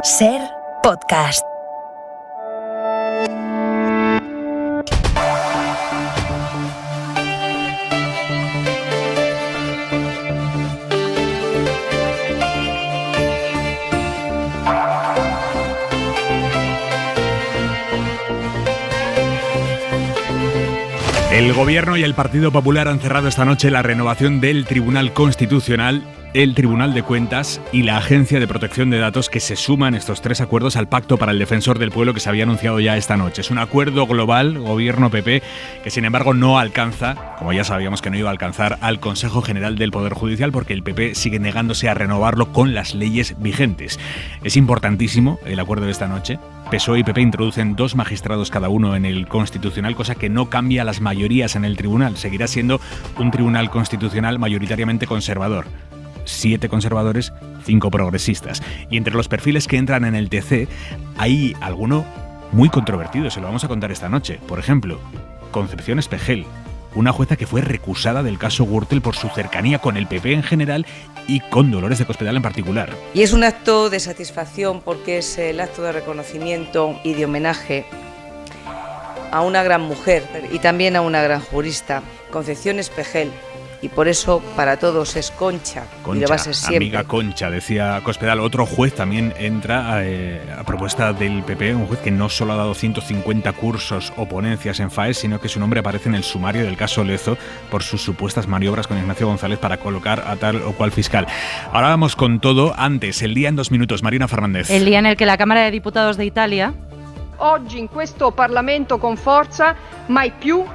SER Podcast. El Gobierno y el Partido Popular han cerrado esta noche la renovación del Tribunal Constitucional, el Tribunal de Cuentas y la Agencia de Protección de Datos, que se suman estos tres acuerdos al Pacto para el Defensor del Pueblo que se había anunciado ya esta noche. Es un acuerdo global, Gobierno-PP, que sin embargo no alcanza, como ya sabíamos que no iba a alcanzar, al Consejo General del Poder Judicial, porque el PP sigue negándose a renovarlo con las leyes vigentes. Es importantísimo el acuerdo de esta noche. PSOE y PP introducen 2 magistrados cada uno en el Constitucional, cosa que no cambia las mayorías en el tribunal. Seguirá siendo un tribunal constitucional mayoritariamente conservador. 7 conservadores, 5 progresistas. Y entre los perfiles que entran en el TC hay alguno muy controvertido, se lo vamos a contar esta noche. Por ejemplo, Concepción Espejel, una jueza que fue recusada del caso Gürtel por su cercanía con el PP en general y con Dolores de Cospedal en particular. Y es un acto de satisfacción porque es el acto de reconocimiento y de homenaje a una gran mujer y también a una gran jurista, Concepción Espejel. Y por eso para todos es Concha y lo va a ser siempre. Amiga Concha, decía Cospedal. Otro juez también entra a propuesta del PP, un juez que no solo ha dado 150 cursos o ponencias en FAES, sino que su nombre aparece en el sumario del caso Lezo por sus supuestas maniobras con Ignacio González para colocar a tal o cual fiscal. Ahora vamos con todo. Antes, el día en 2 minutos. Marina Fernández. El día en el que la Cámara de Diputados de Italia... Oggi in questo Parlamento con forza, mai più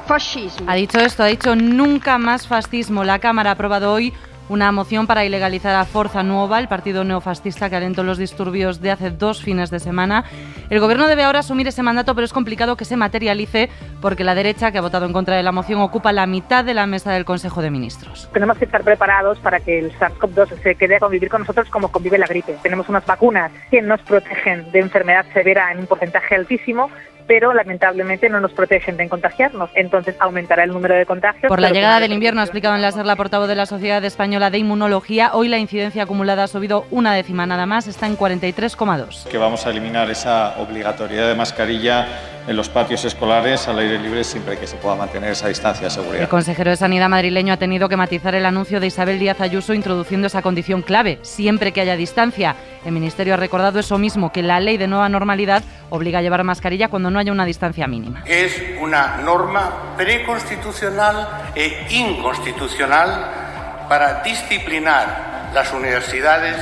fascismo. Ha dicho nunca más fascismo. La Cámara ha aprobado hoy una moción para ilegalizar a Forza Nuova, el partido neofascista que alentó los disturbios de hace 2 fines de semana. El Gobierno debe ahora asumir ese mandato, pero es complicado que se materialice porque la derecha, que ha votado en contra de la moción, ocupa la mitad de la mesa del Consejo de Ministros. Tenemos que estar preparados para que el SARS-CoV-2 se quede a convivir con nosotros como convive la gripe. Tenemos unas vacunas que nos protegen de enfermedad severa en un porcentaje altísimo, pero lamentablemente no nos protegen de contagiarnos. Entonces aumentará el número de contagios. Por la llegada del invierno, ha explicado en la SER la portavoz de la Sociedad Española de Inmunología, hoy la incidencia acumulada ha subido 1 décima nada más, está en 43,2. Que vamos a eliminar esa obligatoriedad de mascarilla en los patios escolares al aire libre siempre que se pueda mantener esa distancia de seguridad. El consejero de Sanidad madrileño ha tenido que matizar el anuncio de Isabel Díaz Ayuso introduciendo esa condición clave, siempre que haya distancia. El Ministerio ha recordado eso mismo, que la ley de nueva normalidad obliga a llevar mascarilla cuando no haya una distancia mínima. Es una norma preconstitucional e inconstitucional para disciplinar las universidades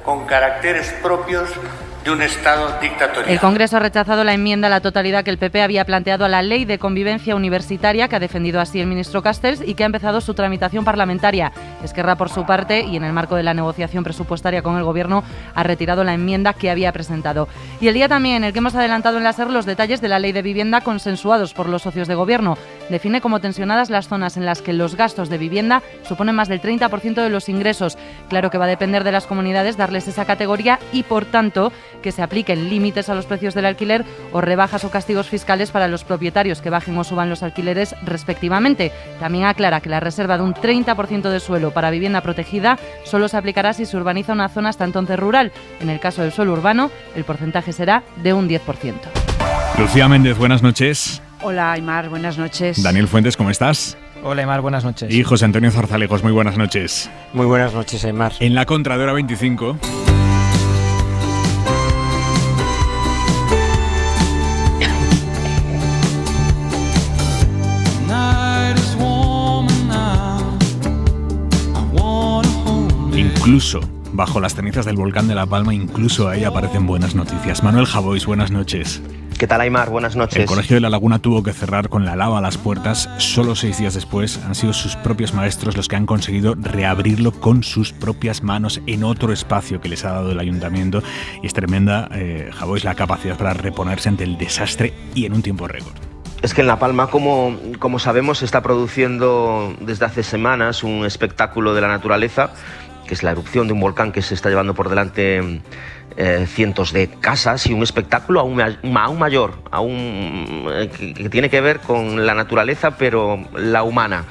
con caracteres propios de un Estado dictatorial. El Congreso ha rechazado la enmienda a la totalidad que el PP había planteado a la Ley de Convivencia Universitaria, que ha defendido así el ministro Castells y que ha empezado su tramitación parlamentaria. Esquerra, por su parte, y en el marco de la negociación presupuestaria con el Gobierno, ha retirado la enmienda que había presentado. Y el día también en el que hemos adelantado en la SER los detalles de la Ley de Vivienda consensuados por los socios de Gobierno. Define como tensionadas las zonas en las que los gastos de vivienda suponen más del 30% de los ingresos. Claro que va a depender de las comunidades darles esa categoría y, por tanto, que se apliquen límites a los precios del alquiler o rebajas o castigos fiscales para los propietarios que bajen o suban los alquileres respectivamente. También aclara que la reserva de un 30% de suelo para vivienda protegida solo se aplicará si se urbaniza una zona hasta entonces rural. En el caso del suelo urbano, el porcentaje será de un 10%. Lucía Méndez, buenas noches. Hola, Aymar, buenas noches. Daniel Fuentes, ¿cómo estás? Hola, Aymar, buenas noches. Y José Antonio Zarzalejos, muy buenas noches. Muy buenas noches, Aymar. En la contra de Hora 25... Incluso bajo las cenizas del volcán de La Palma, incluso ahí aparecen buenas noticias. Manuel Javois, buenas noches. ¿Qué tal, Aymar? Buenas noches. El Colegio de La Laguna tuvo que cerrar con la lava a las puertas. Solo 6 días después han sido sus propios maestros los que han conseguido reabrirlo con sus propias manos en otro espacio que les ha dado el ayuntamiento. Y es tremenda, Javois, la capacidad para reponerse ante el desastre y en un tiempo récord. Es que en La Palma, como sabemos, se está produciendo desde hace semanas un espectáculo de la naturaleza, que es la erupción de un volcán que se está llevando por delante cientos de casas, y un espectáculo aún mayor, que tiene que ver con la naturaleza, pero la humana.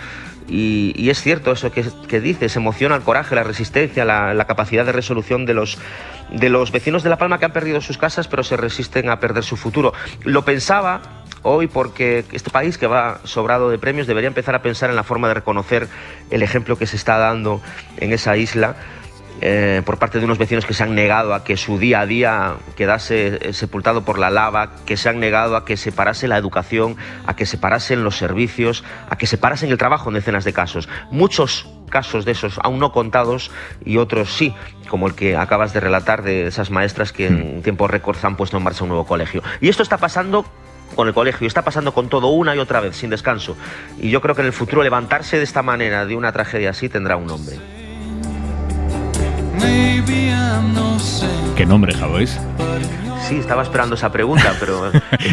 Y es cierto eso que dices, emociona el coraje, la resistencia, la capacidad de resolución de los vecinos de La Palma que han perdido sus casas pero se resisten a perder su futuro. Lo pensaba hoy porque este país, que va sobrado de premios, debería empezar a pensar en la forma de reconocer el ejemplo que se está dando en esa isla por parte de unos vecinos que se han negado a que su día a día quedase sepultado por la lava, que se han negado a que se parase la educación, a que se parasen los servicios, a que se parasen el trabajo en decenas de casos. Muchos casos de esos aún no contados y otros sí, como el que acabas de relatar de esas maestras que en tiempo récord han puesto en marcha un nuevo colegio. Y esto está pasando con el colegio, está pasando con todo una y otra vez, sin descanso. Y yo creo que en el futuro levantarse de esta manera de una tragedia así tendrá un nombre. ¿Qué nombre, Javois? Sí, estaba esperando esa pregunta, pero...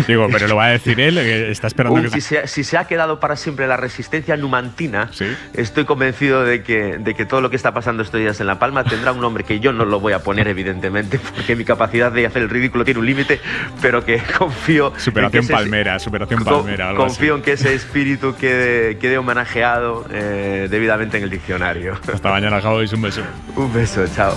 Digo, pero lo va a decir él, está esperando que... Si se ha quedado para siempre la resistencia numantina, ¿sí? Estoy convencido de que todo lo que está pasando estos días en La Palma tendrá un nombre que yo no lo voy a poner, evidentemente, porque mi capacidad de hacer el ridículo tiene un límite, pero que confío... Superación Palmera. Confío en que ese espíritu quede homenajeado debidamente en el diccionario. Hasta mañana, Javois, un beso. Un beso, chao.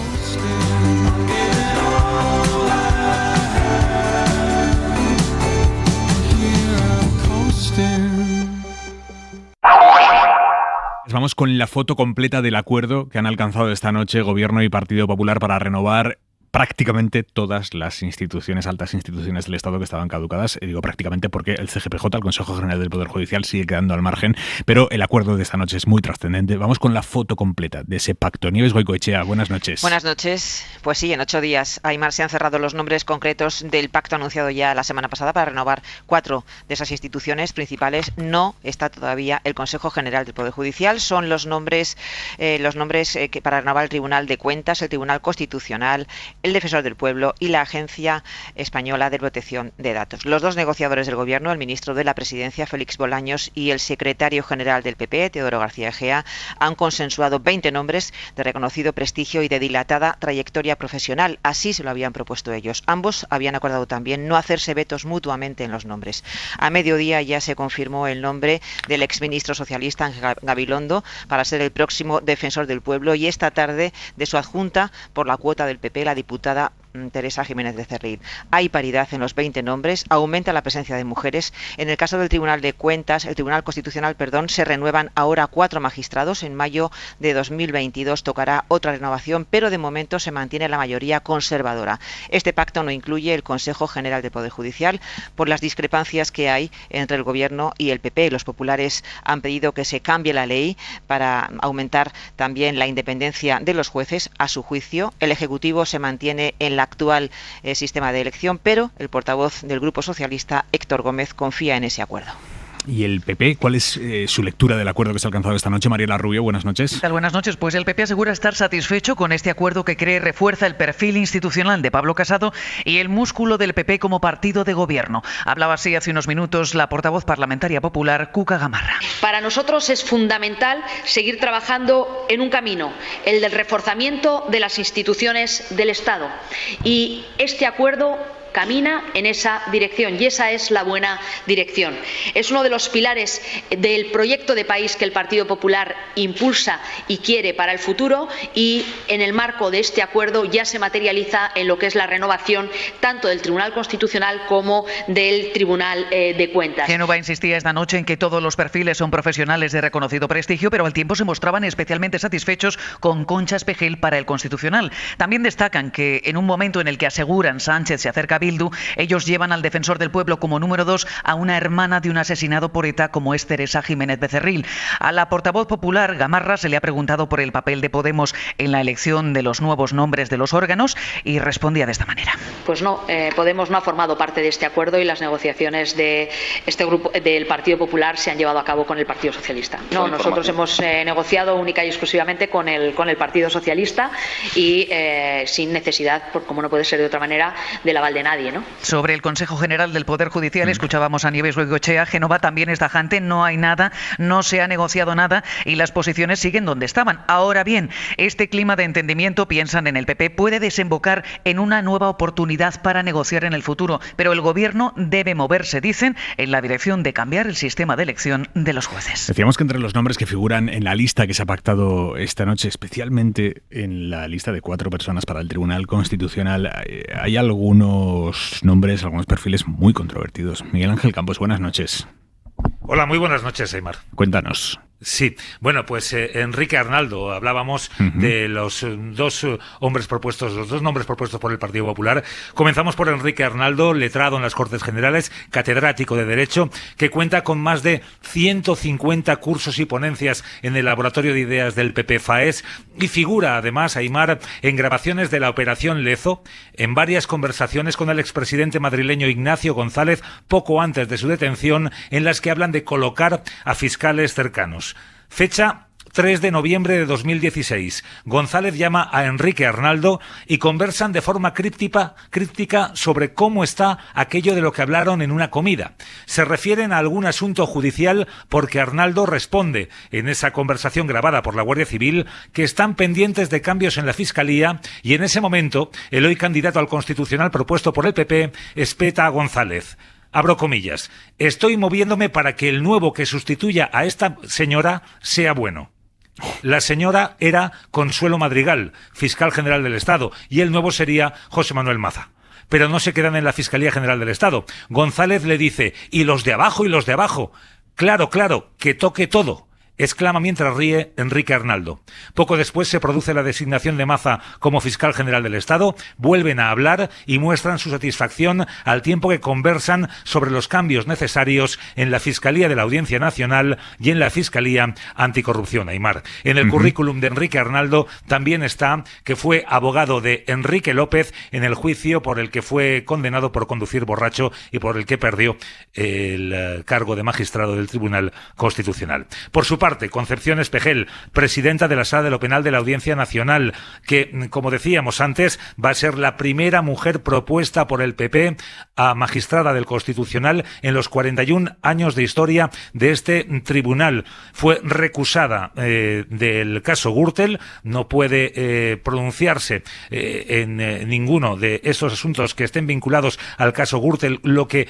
Vamos con la foto completa del acuerdo que han alcanzado esta noche Gobierno y Partido Popular para renovar prácticamente todas las instituciones, altas instituciones del Estado que estaban caducadas. Y digo prácticamente porque el CGPJ, el Consejo General del Poder Judicial, sigue quedando al margen, pero el acuerdo de esta noche es muy trascendente. Vamos con la foto completa de ese pacto. Nieves Goicoechea, buenas noches. Buenas noches. Pues sí, en 8 días, Aimar, se han cerrado los nombres concretos del pacto anunciado ya la semana pasada para renovar 4 de esas instituciones principales. No está todavía el Consejo General del Poder Judicial. Son los nombres que para renovar el Tribunal de Cuentas, el Tribunal Constitucional, el Defensor del Pueblo y la Agencia Española de Protección de Datos. Los 2 negociadores del Gobierno, el ministro de la Presidencia, Félix Bolaños, y el secretario general del PP, Teodoro García Egea, han consensuado 20 nombres de reconocido prestigio y de dilatada trayectoria profesional. Así se lo habían propuesto ellos. Ambos habían acordado también no hacerse vetos mutuamente en los nombres. A mediodía ya se confirmó el nombre del exministro socialista Ángel Gabilondo para ser el próximo Defensor del Pueblo, y esta tarde de su adjunta por la cuota del PP, la diputada Teresa Jiménez Becerril. Hay paridad en los 20 nombres, aumenta la presencia de mujeres. En el caso del Tribunal de Cuentas, el Tribunal Constitucional, se renuevan ahora 4 magistrados. En mayo de 2022 tocará otra renovación, pero de momento se mantiene la mayoría conservadora. Este pacto no incluye el Consejo General del Poder Judicial por las discrepancias que hay entre el Gobierno y el PP. Los populares han pedido que se cambie la ley para aumentar también la independencia de los jueces. A su juicio, el Ejecutivo se mantiene en la actual sistema de elección, pero el portavoz del Grupo Socialista, Héctor Gómez, confía en ese acuerdo. ¿Y el PP? ¿Cuál es su lectura del acuerdo que se ha alcanzado esta noche? Mariela Rubio, buenas noches. ¿Qué tal? Buenas noches. Pues el PP asegura estar satisfecho con este acuerdo que cree refuerza el perfil institucional de Pablo Casado y el músculo del PP como partido de gobierno. Hablaba así hace unos minutos la portavoz parlamentaria popular, Cuca Gamarra. Para nosotros es fundamental seguir trabajando en un camino, el del reforzamiento de las instituciones del Estado. Y este acuerdo camina en esa dirección, y esa es la buena dirección. Es uno de los pilares del proyecto de país que el Partido Popular impulsa y quiere para el futuro, y en el marco de este acuerdo ya se materializa en lo que es la renovación tanto del Tribunal Constitucional como del Tribunal de Cuentas. Génova insistía esta noche en que todos los perfiles son profesionales de reconocido prestigio, pero al tiempo se mostraban especialmente satisfechos con Concha Espejel para el Constitucional. También destacan que en un momento en el que aseguran Sánchez se acerca a Bildu, ellos llevan al Defensor del Pueblo como número 2 a una hermana de un asesinado por ETA como es Teresa Jiménez Becerril. A la portavoz popular, Gamarra, se le ha preguntado por el papel de Podemos en la elección de los nuevos nombres de los órganos y respondía de esta manera. Pues no, Podemos no ha formado parte de este acuerdo y las negociaciones de este grupo del Partido Popular se han llevado a cabo con el Partido Socialista. No, nosotros hemos negociado única y exclusivamente con el Partido Socialista y sin necesidad, como no puede ser de otra manera, del aval de nadie. nadie, ¿no? Sobre el Consejo General del Poder Judicial escuchábamos a Nieves Goicoechea. Génova también es tajante, no hay nada, no se ha negociado nada y las posiciones siguen donde estaban. Ahora bien, este clima de entendimiento, piensan en el PP, puede desembocar en una nueva oportunidad para negociar en el futuro, pero el Gobierno debe moverse, dicen, en la dirección de cambiar el sistema de elección de los jueces. Decíamos que entre los nombres que figuran en la lista que se ha pactado esta noche, especialmente en la lista de 4 personas para el Tribunal Constitucional, hay algunos nombres, algunos perfiles muy controvertidos. Miguel Ángel Campos, buenas noches. Hola, muy buenas noches, Aimar. Cuéntanos. Sí, bueno, pues Enrique Arnaldo, hablábamos de los dos nombres propuestos por el Partido Popular. Comenzamos por Enrique Arnaldo, letrado en las Cortes Generales, catedrático de Derecho, que cuenta con más de 150 cursos y ponencias en el Laboratorio de Ideas del PP FAES y figura, además, Aimar, en grabaciones de la Operación Lezo, en varias conversaciones con el expresidente madrileño Ignacio González poco antes de su detención, en las que hablan de colocar a fiscales cercanos. Fecha 3 de noviembre de 2016. González llama a Enrique Arnaldo y conversan de forma críptica sobre cómo está aquello de lo que hablaron en una comida. Se refieren a algún asunto judicial porque Arnaldo responde en esa conversación grabada por la Guardia Civil que están pendientes de cambios en la Fiscalía y en ese momento el hoy candidato al Constitucional propuesto por el PP espeta a González. Abro comillas, estoy moviéndome para que el nuevo que sustituya a esta señora sea bueno. La señora era Consuelo Madrigal, fiscal general del Estado, y el nuevo sería José Manuel Maza. Pero no se quedan en la Fiscalía General del Estado. González le dice, y los de abajo, y los de abajo. Claro, que toque todo. Exclama mientras ríe Enrique Arnaldo. Poco después se produce la designación de Maza como fiscal general del Estado, vuelven a hablar y muestran su satisfacción al tiempo que conversan sobre los cambios necesarios en la Fiscalía de la Audiencia Nacional y en la Fiscalía Anticorrupción, Aimar. En el currículum de Enrique Arnaldo también está que fue abogado de Enrique López en el juicio por el que fue condenado por conducir borracho y por el que perdió el cargo de magistrado del Tribunal Constitucional. Por su parte, Concepción Espejel, presidenta de la Sala de lo Penal de la Audiencia Nacional, que, como decíamos antes, va a ser la primera mujer propuesta por el PP a magistrada del Constitucional en los 41 años de historia de este tribunal. Fue recusada del caso Gürtel, no puede pronunciarse en ninguno de esos asuntos que estén vinculados al caso Gürtel, lo que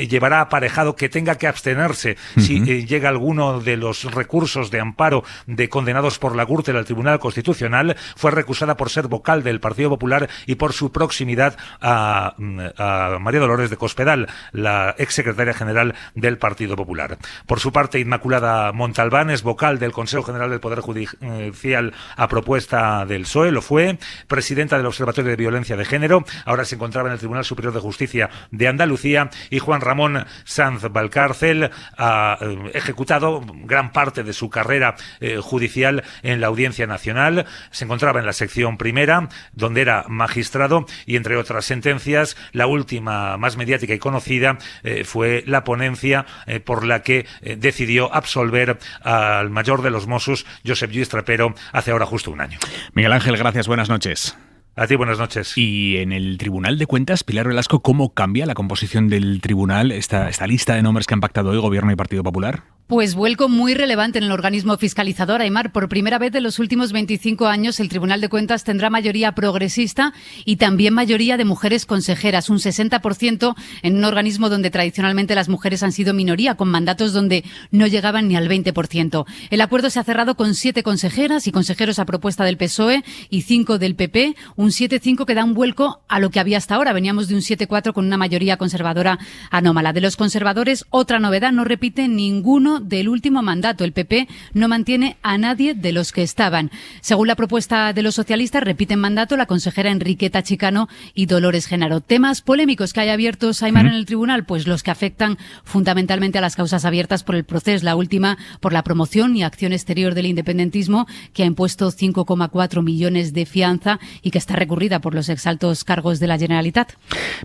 llevará aparejado que tenga que abstenerse si llega alguno de los recursos de amparo de condenados por la Gürtel al Tribunal Constitucional. Fue recusada por ser vocal del Partido Popular y por su proximidad a María Dolores de Cospedal, la exsecretaria general del Partido Popular. Por su parte, Inmaculada Montalbán es vocal del Consejo General del Poder Judicial a propuesta del PSOE, lo fue, presidenta del Observatorio de Violencia de Género, ahora se encontraba en el Tribunal Superior de Justicia de Andalucía, y Juan Ramón Sanz Valcárcel ha ejecutado gran parte de su carrera judicial en la Audiencia Nacional. Se encontraba en la sección primera, donde era magistrado, y entre otras sentencias, la última más mediática y conocida fue la ponencia por la que decidió absolver al mayor de los Mossos, Josep Lluís Trapero, hace ahora justo un año. Miguel Ángel, gracias, buenas noches. A ti, buenas noches. Y en el Tribunal de Cuentas, Pilar Velasco, ¿cómo cambia la composición del tribunal, esta lista de nombres que han pactado hoy Gobierno y Partido Popular? Pues vuelco muy relevante en el organismo fiscalizador, Aimar. Por primera vez de los últimos 25 años, el Tribunal de Cuentas tendrá mayoría progresista y también mayoría de mujeres consejeras, un 60% en un organismo donde tradicionalmente las mujeres han sido minoría, con mandatos donde no llegaban ni al 20%. El acuerdo se ha cerrado con 7 consejeras y consejeros a propuesta del PSOE y 5 del PP, un 7-5 que da un vuelco a lo que había hasta ahora. Veníamos de un 7-4 con una mayoría conservadora anómala. De los conservadores, otra novedad, no repite ninguno del último mandato. El PP no mantiene a nadie de los que estaban. Según la propuesta de los socialistas, repiten mandato la consejera Enriqueta Chicano y Dolores Genaro. Temas polémicos que hay abiertos, Aimar, en el tribunal, pues los que afectan fundamentalmente a las causas abiertas por el proceso. La última por la promoción y acción exterior del independentismo, que ha impuesto 5,4 millones de fianza y que está recurrida por los exaltos cargos de la Generalitat.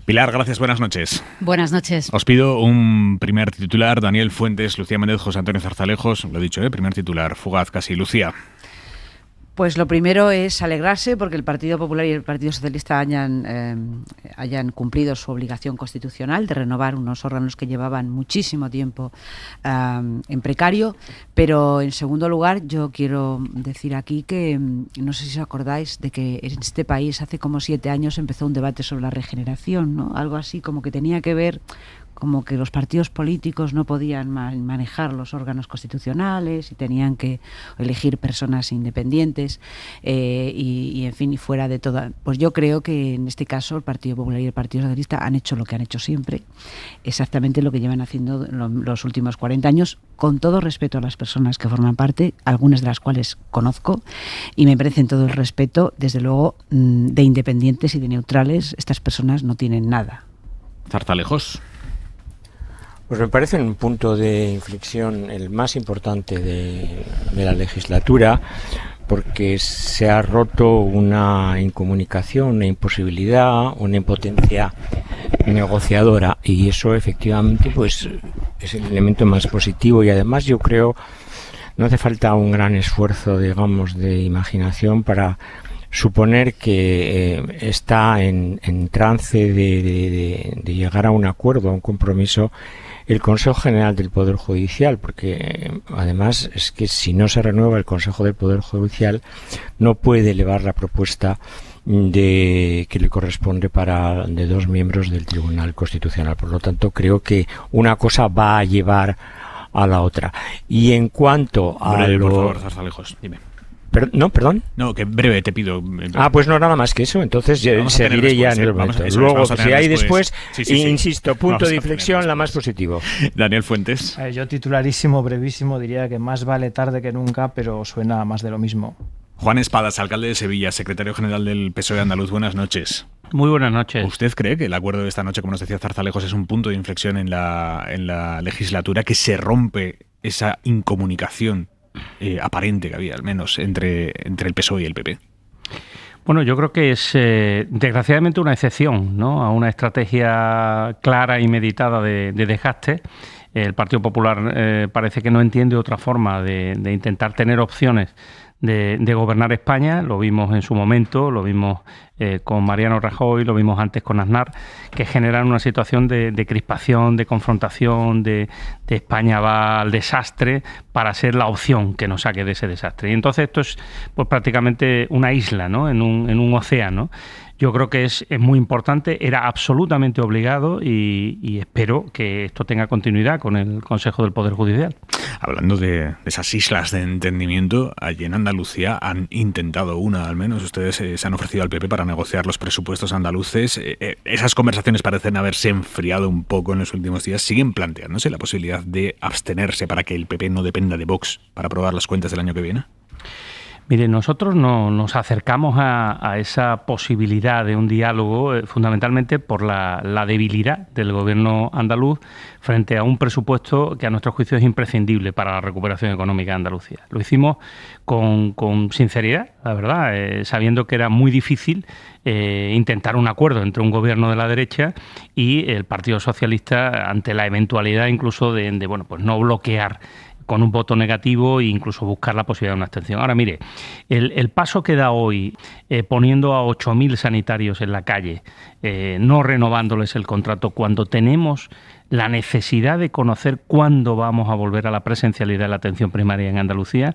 Pilar, gracias, buenas noches. Buenas noches. Os pido un primer titular, Daniel Fuentes, Lucía Méndez, José Antonio Zarzalejos, lo he dicho, primer titular, fugaz casi. Lucía. Pues lo primero es alegrarse porque el Partido Popular y el Partido Socialista hayan cumplido su obligación constitucional de renovar unos órganos que llevaban muchísimo tiempo en precario. Pero en segundo lugar, yo quiero decir aquí que no sé si os acordáis de que en este país hace como 7 años empezó un debate sobre la regeneración, ¿no? Algo así como que tenía que ver como que los partidos políticos no podían manejar los órganos constitucionales y tenían que elegir personas independientes y en fin, y fuera de toda. Pues yo creo que en este caso el Partido Popular y el Partido Socialista han hecho lo que han hecho siempre, exactamente lo que llevan haciendo los últimos 40 años, con todo respeto a las personas que forman parte, algunas de las cuales conozco, y me merecen todo el respeto. Desde luego, de independientes y de neutrales, estas personas no tienen nada. Zarzalejos. Pues me parece un punto de inflexión el más importante de la legislatura, porque se ha roto una incomunicación, una imposibilidad, una impotencia negociadora, y eso efectivamente pues es el elemento más positivo. Y además yo creo no hace falta un gran esfuerzo, digamos, de imaginación para suponer que está en trance de llegar a un acuerdo, a un compromiso, el Consejo General del Poder Judicial, porque además es que si no se renueva el Consejo del Poder Judicial no puede elevar la propuesta que le corresponde de 2 miembros del Tribunal Constitucional. Por lo tanto, creo que una cosa va a llevar a la otra. Y en cuanto a por favor, Zarzalejos, dime. ¿Perdón? No, que breve te pido. Pues no, nada más que eso. Entonces seguiré ya en el momento. Luego, si hay después, insisto, punto de inflexión, la más positivo. Daniel Fuentes. Yo titularísimo, brevísimo, diría que más vale tarde que nunca, pero suena más de lo mismo. Juan Espadas, alcalde de Sevilla, secretario general del PSOE andaluz. Buenas noches. Muy buenas noches. ¿Usted cree que el acuerdo de esta noche, como nos decía Zarzalejos, es un punto de inflexión en la legislatura, que se rompe esa incomunicación aparente que había, al menos, entre el PSOE y el PP? Bueno, yo creo que es desgraciadamente una excepción, ¿no?, a una estrategia clara y meditada de desgaste. El Partido Popular parece que no entiende otra forma de intentar tener opciones de gobernar España. Lo vimos en su momento, lo vimos con Mariano Rajoy, lo vimos antes con Aznar, que generan una situación de crispación, de confrontación, de España va al desastre para ser la opción que nos saque de ese desastre. Y entonces esto es pues prácticamente una isla, ¿no?, en un océano. Yo creo que es muy importante, era absolutamente obligado y espero que esto tenga continuidad con el Consejo del Poder Judicial. Hablando de esas islas de entendimiento, allí en Andalucía han intentado una, al menos. Ustedes se han ofrecido al PP para negociar los presupuestos andaluces. Esas conversaciones parecen haberse enfriado un poco en los últimos días. ¿Siguen planteándose la posibilidad de abstenerse para que el PP no dependa de Vox para aprobar las cuentas del año que viene? Mire, nosotros nos acercamos a esa posibilidad de un diálogo fundamentalmente por la debilidad del gobierno andaluz frente a un presupuesto que a nuestro juicio es imprescindible para la recuperación económica de Andalucía. Lo hicimos con sinceridad, la verdad, sabiendo que era muy difícil intentar un acuerdo entre un gobierno de la derecha y el Partido Socialista ante la eventualidad incluso de pues no bloquear con un voto negativo e incluso buscar la posibilidad de una abstención. Ahora, mire, el paso que da hoy poniendo a 8.000 sanitarios en la calle, no renovándoles el contrato cuando tenemos la necesidad de conocer cuándo vamos a volver a la presencialidad de la atención primaria en Andalucía,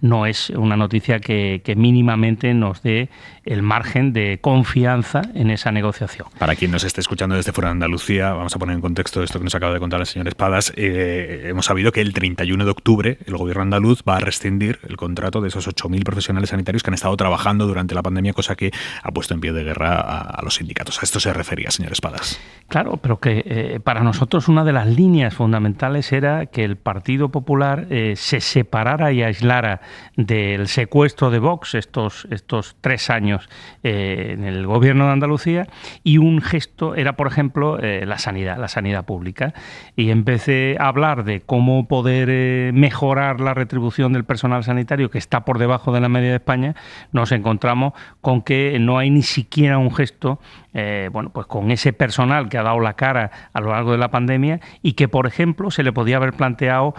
no es una noticia que mínimamente nos dé el margen de confianza en esa negociación. Para quien nos esté escuchando desde fuera de Andalucía, vamos a poner en contexto esto que nos acaba de contar el señor Espadas. Hemos sabido que el 31 de octubre el gobierno andaluz va a rescindir el contrato de esos 8.000 profesionales sanitarios que han estado trabajando durante la pandemia, cosa que ha puesto en pie de guerra a los sindicatos. A esto se refería, señor Espadas. Claro, pero que para nosotros una de las líneas fundamentales era que el Partido Popular se separara y aislara del secuestro de Vox estos 3 años en el gobierno de Andalucía, y un gesto era, por ejemplo, la sanidad pública. Y en vez de hablar de cómo poder mejorar la retribución del personal sanitario, que está por debajo de la media de España, nos encontramos con que no hay ni siquiera un gesto pues con ese personal que ha dado la cara a lo largo de la pandemia y que, por ejemplo, se le podía haber planteado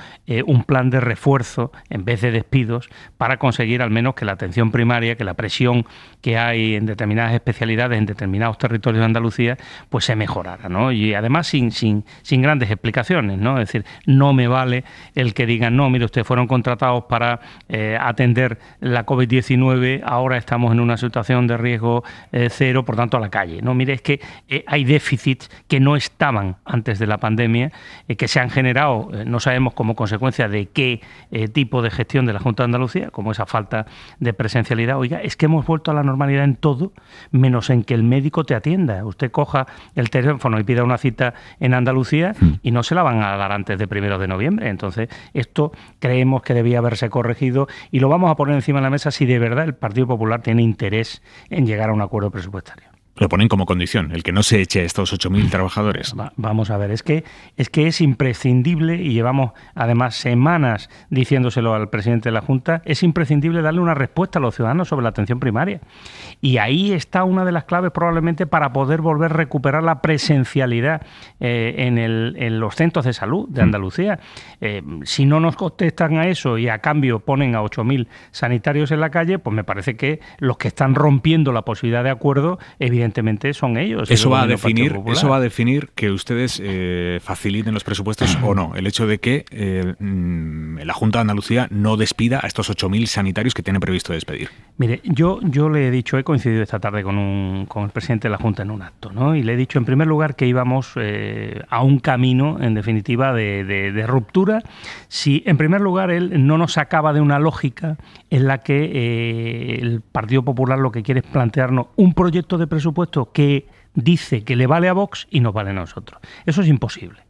un plan de refuerzo en vez de despidos para conseguir al menos que la atención primaria, que la presión que hay en determinadas especialidades, en determinados territorios de Andalucía, pues se mejorara, ¿no? Y además sin grandes explicaciones, ¿no? Es decir, no me vale el que digan, no, mire, ustedes fueron contratados para atender la COVID-19, ahora estamos en una situación de riesgo cero, por tanto a la calle. No, mire, es que hay déficits que no estaban antes de la pandemia, que se han generado, no sabemos como consecuencia de qué tipo de gestión de la Junta de Andalucía, como esa falta de presencialidad. Oiga, es que hemos vuelto a la normalidad en todo, menos en que el médico te atienda. Usted coja el teléfono y pida una cita en Andalucía y no se la van a dar antes de 1 de noviembre. Entonces, esto creemos que debía haberse corregido y lo vamos a poner encima de la mesa si de verdad el Partido Popular tiene interés en llegar a un acuerdo presupuestario. Lo ponen como condición, el que no se eche a estos 8.000 trabajadores. Vamos a ver, es que es imprescindible, y llevamos además semanas diciéndoselo al presidente de la Junta, es imprescindible darle una respuesta a los ciudadanos sobre la atención primaria. Y ahí está una de las claves probablemente para poder volver a recuperar la presencialidad en los centros de salud de Andalucía. Si no nos contestan a eso y a cambio ponen a 8.000 sanitarios en la calle, pues me parece que los que están rompiendo la posibilidad de acuerdo, evidentemente son ellos. Eso va a definir que ustedes faciliten los presupuestos o no. El hecho de que la Junta de Andalucía no despida a estos 8.000 sanitarios que tiene previsto despedir. Mire, yo le he dicho, he coincidido esta tarde con el presidente de la Junta en un acto, ¿no? Y le he dicho en primer lugar que íbamos a un camino, en definitiva, de ruptura. Si en primer lugar él no nos sacaba de una lógica en la que el Partido Popular lo que quiere es plantearnos un proyecto de presupuesto que dice que le vale a Vox y nos vale a nosotros. Eso es imposible.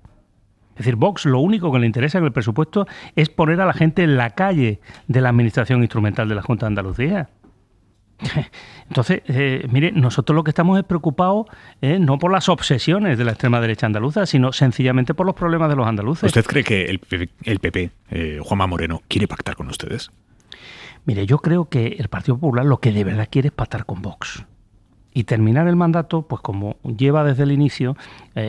Es decir, Vox lo único que le interesa en el presupuesto es poner a la gente en la calle de la administración instrumental de la Junta de Andalucía. Entonces, mire, nosotros lo que estamos es preocupados no por las obsesiones de la extrema derecha andaluza, sino sencillamente por los problemas de los andaluces. ¿Usted cree que el PP, Juanma Moreno, quiere pactar con ustedes? Mire, yo creo que el Partido Popular lo que de verdad quiere es pactar con Vox y terminar el mandato, pues como lleva desde el inicio,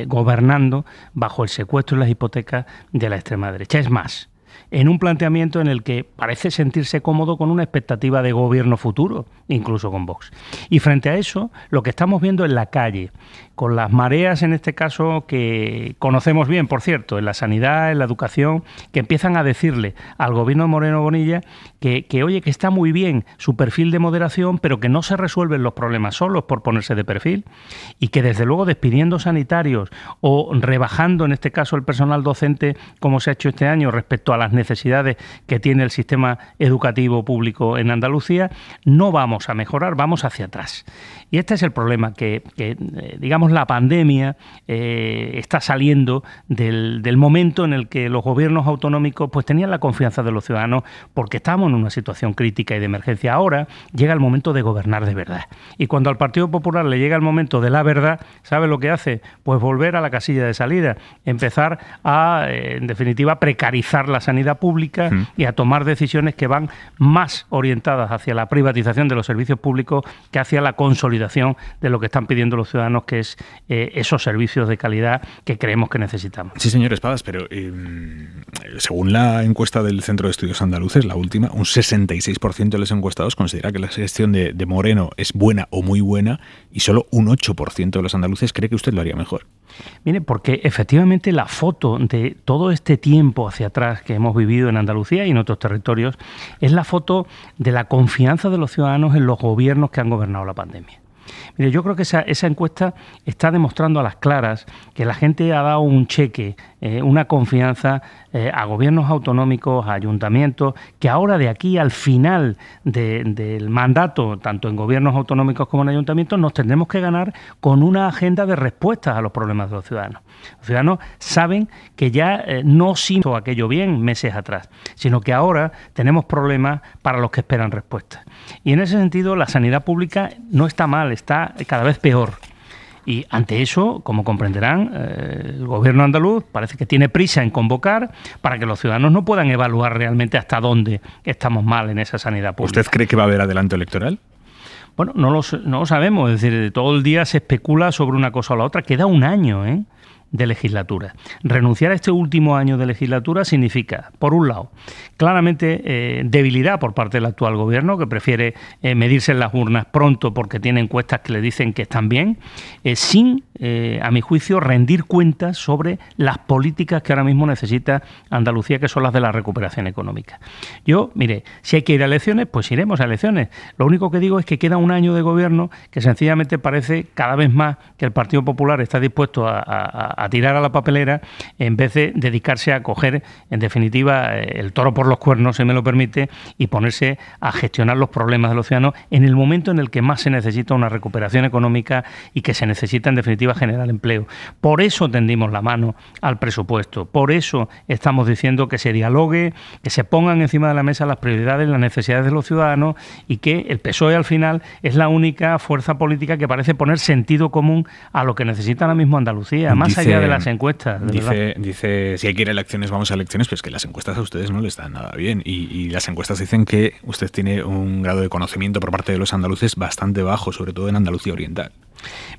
gobernando bajo el secuestro y las hipotecas de la extrema derecha. Es más, en un planteamiento en el que parece sentirse cómodo con una expectativa de gobierno futuro, incluso con Vox. Y frente a eso, lo que estamos viendo en la calle, con las mareas en este caso que conocemos bien, por cierto, en la sanidad, en la educación, que empiezan a decirle al gobierno de Moreno Bonilla que oye, que está muy bien su perfil de moderación, pero que no se resuelven los problemas solos por ponerse de perfil, y que desde luego despidiendo sanitarios o rebajando en este caso el personal docente, como se ha hecho este año respecto a las necesidades que tiene el sistema educativo público en Andalucía, no vamos a mejorar, vamos hacia atrás. Y este es el problema, que digamos, la pandemia está saliendo del momento en el que los gobiernos autonómicos pues tenían la confianza de los ciudadanos porque estábamos en una situación crítica y de emergencia. Ahora llega el momento de gobernar de verdad. Y cuando al Partido Popular le llega el momento de la verdad, ¿sabe lo que hace? Pues volver a la casilla de salida, empezar a, en definitiva, precarizar la sanidad pública y a tomar decisiones que van más orientadas hacia la privatización de los servicios públicos que hacia la consolidación de lo que están pidiendo los ciudadanos, que es esos servicios de calidad que creemos que necesitamos. Sí, señor Espadas, pero según la encuesta del Centro de Estudios Andaluces, la última, un 66% de los encuestados considera que la gestión de Moreno es buena o muy buena y solo un 8% de los andaluces cree que usted lo haría mejor. Mire, porque efectivamente la foto de todo este tiempo hacia atrás que hemos vivido en Andalucía y en otros territorios es la foto de la confianza de los ciudadanos en los gobiernos que han gobernado la pandemia. Mire, yo creo que esa encuesta está demostrando a las claras que la gente ha dado un cheque, una confianza a gobiernos autonómicos, a ayuntamientos, que ahora de aquí al final del mandato, tanto en gobiernos autonómicos como en ayuntamientos, nos tendremos que ganar con una agenda de respuestas a los problemas de los ciudadanos. Los ciudadanos saben que ya no se hizo aquello bien meses atrás, sino que ahora tenemos problemas para los que esperan respuestas. Y en ese sentido, la sanidad pública no está mal, está cada vez peor. Y ante eso, como comprenderán, el gobierno andaluz parece que tiene prisa en convocar para que los ciudadanos no puedan evaluar realmente hasta dónde estamos mal en esa sanidad pública. ¿Usted cree que va a haber adelanto electoral? Bueno, no lo sabemos. Es decir, todo el día se especula sobre una cosa o la otra. Queda un año, de legislatura. Renunciar a este último año de legislatura significa, por un lado, claramente debilidad por parte del actual gobierno, que prefiere medirse en las urnas pronto porque tiene encuestas que le dicen que están bien, sin, a mi juicio, rendir cuentas sobre las políticas que ahora mismo necesita Andalucía, que son las de la recuperación económica. Yo, mire, si hay que ir a elecciones, pues iremos a elecciones. Lo único que digo es que queda un año de gobierno que sencillamente parece cada vez más que el Partido Popular está dispuesto a tirar a la papelera en vez de dedicarse a coger, en definitiva, el toro por los cuernos, si me lo permite, y ponerse a gestionar los problemas de los ciudadanos en el momento en el que más se necesita una recuperación económica y que se necesita, en definitiva, generar empleo. Por eso tendimos la mano al presupuesto, por eso estamos diciendo que se dialogue, que se pongan encima de la mesa las prioridades, las necesidades de los ciudadanos, y que el PSOE al final es la única fuerza política que parece poner sentido común a lo que necesita ahora mismo Andalucía, más allá de las encuestas. Dice, si hay que ir a elecciones, vamos a elecciones, pero es que las encuestas a ustedes no les dan nada bien. Y las encuestas dicen que usted tiene un grado de conocimiento por parte de los andaluces bastante bajo, sobre todo en Andalucía Oriental.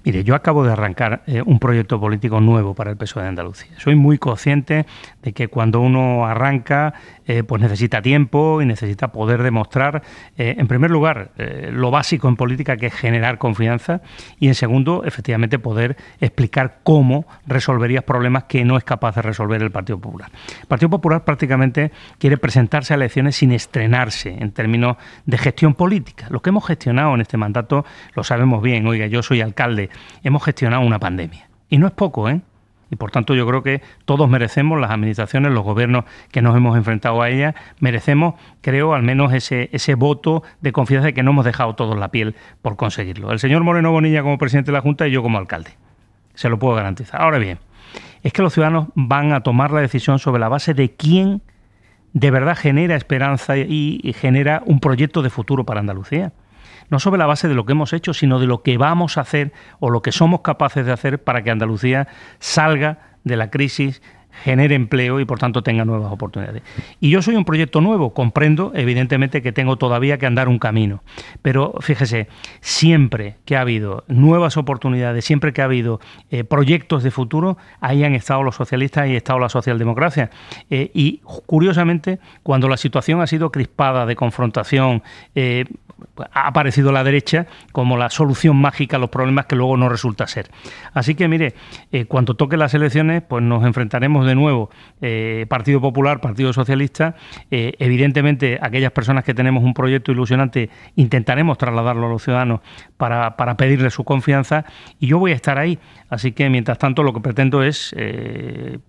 Mire, yo acabo de arrancar un proyecto político nuevo para el PSOE de Andalucía. Soy muy consciente de que cuando uno arranca, pues necesita tiempo y necesita poder demostrar, en primer lugar, lo básico en política, que es generar confianza, y en segundo, efectivamente, poder explicar cómo resolverías problemas que no es capaz de resolver el Partido Popular. El Partido Popular prácticamente quiere presentarse a elecciones sin estrenarse en términos de gestión política. Lo que hemos gestionado en este mandato lo sabemos bien. Oiga, yo soy alcalde, hemos gestionado una pandemia. Y no es poco, Y por tanto yo creo que todos merecemos, las administraciones, los gobiernos que nos hemos enfrentado a ella, merecemos, creo, al menos ese voto de confianza de que no hemos dejado todos la piel por conseguirlo. El señor Moreno Bonilla como presidente de la Junta y yo como alcalde. Se lo puedo garantizar. Ahora bien, es que los ciudadanos van a tomar la decisión sobre la base de quién de verdad genera esperanza y genera un proyecto de futuro para Andalucía. No sobre la base de lo que hemos hecho, sino de lo que vamos a hacer o lo que somos capaces de hacer para que Andalucía salga de la crisis, genere empleo y por tanto tenga nuevas oportunidades. Y yo soy un proyecto nuevo, comprendo evidentemente que tengo todavía que andar un camino, pero fíjese, siempre que ha habido nuevas oportunidades, siempre que ha habido proyectos de futuro, ahí han estado los socialistas y ha estado la socialdemocracia. Y curiosamente, cuando la situación ha sido crispada, de confrontación, ha aparecido la derecha como la solución mágica a los problemas que luego no resulta ser. Así que mire, cuando toquen las elecciones, pues nos enfrentaremos de nuevo, Partido Popular, Partido Socialista. Evidentemente, aquellas personas que tenemos un proyecto ilusionante intentaremos trasladarlo a los ciudadanos para pedirles su confianza, y yo voy a estar ahí. Así que, mientras tanto, lo que pretendo es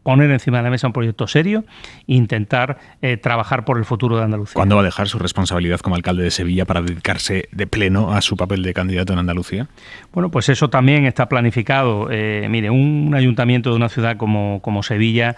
poner encima de la mesa un proyecto serio e intentar trabajar por el futuro de Andalucía. ¿Cuándo va a dejar su responsabilidad como alcalde de Sevilla para dedicarse de pleno a su papel de candidato en Andalucía? Bueno, pues eso también está planificado. Mire, un ayuntamiento de una ciudad como Sevilla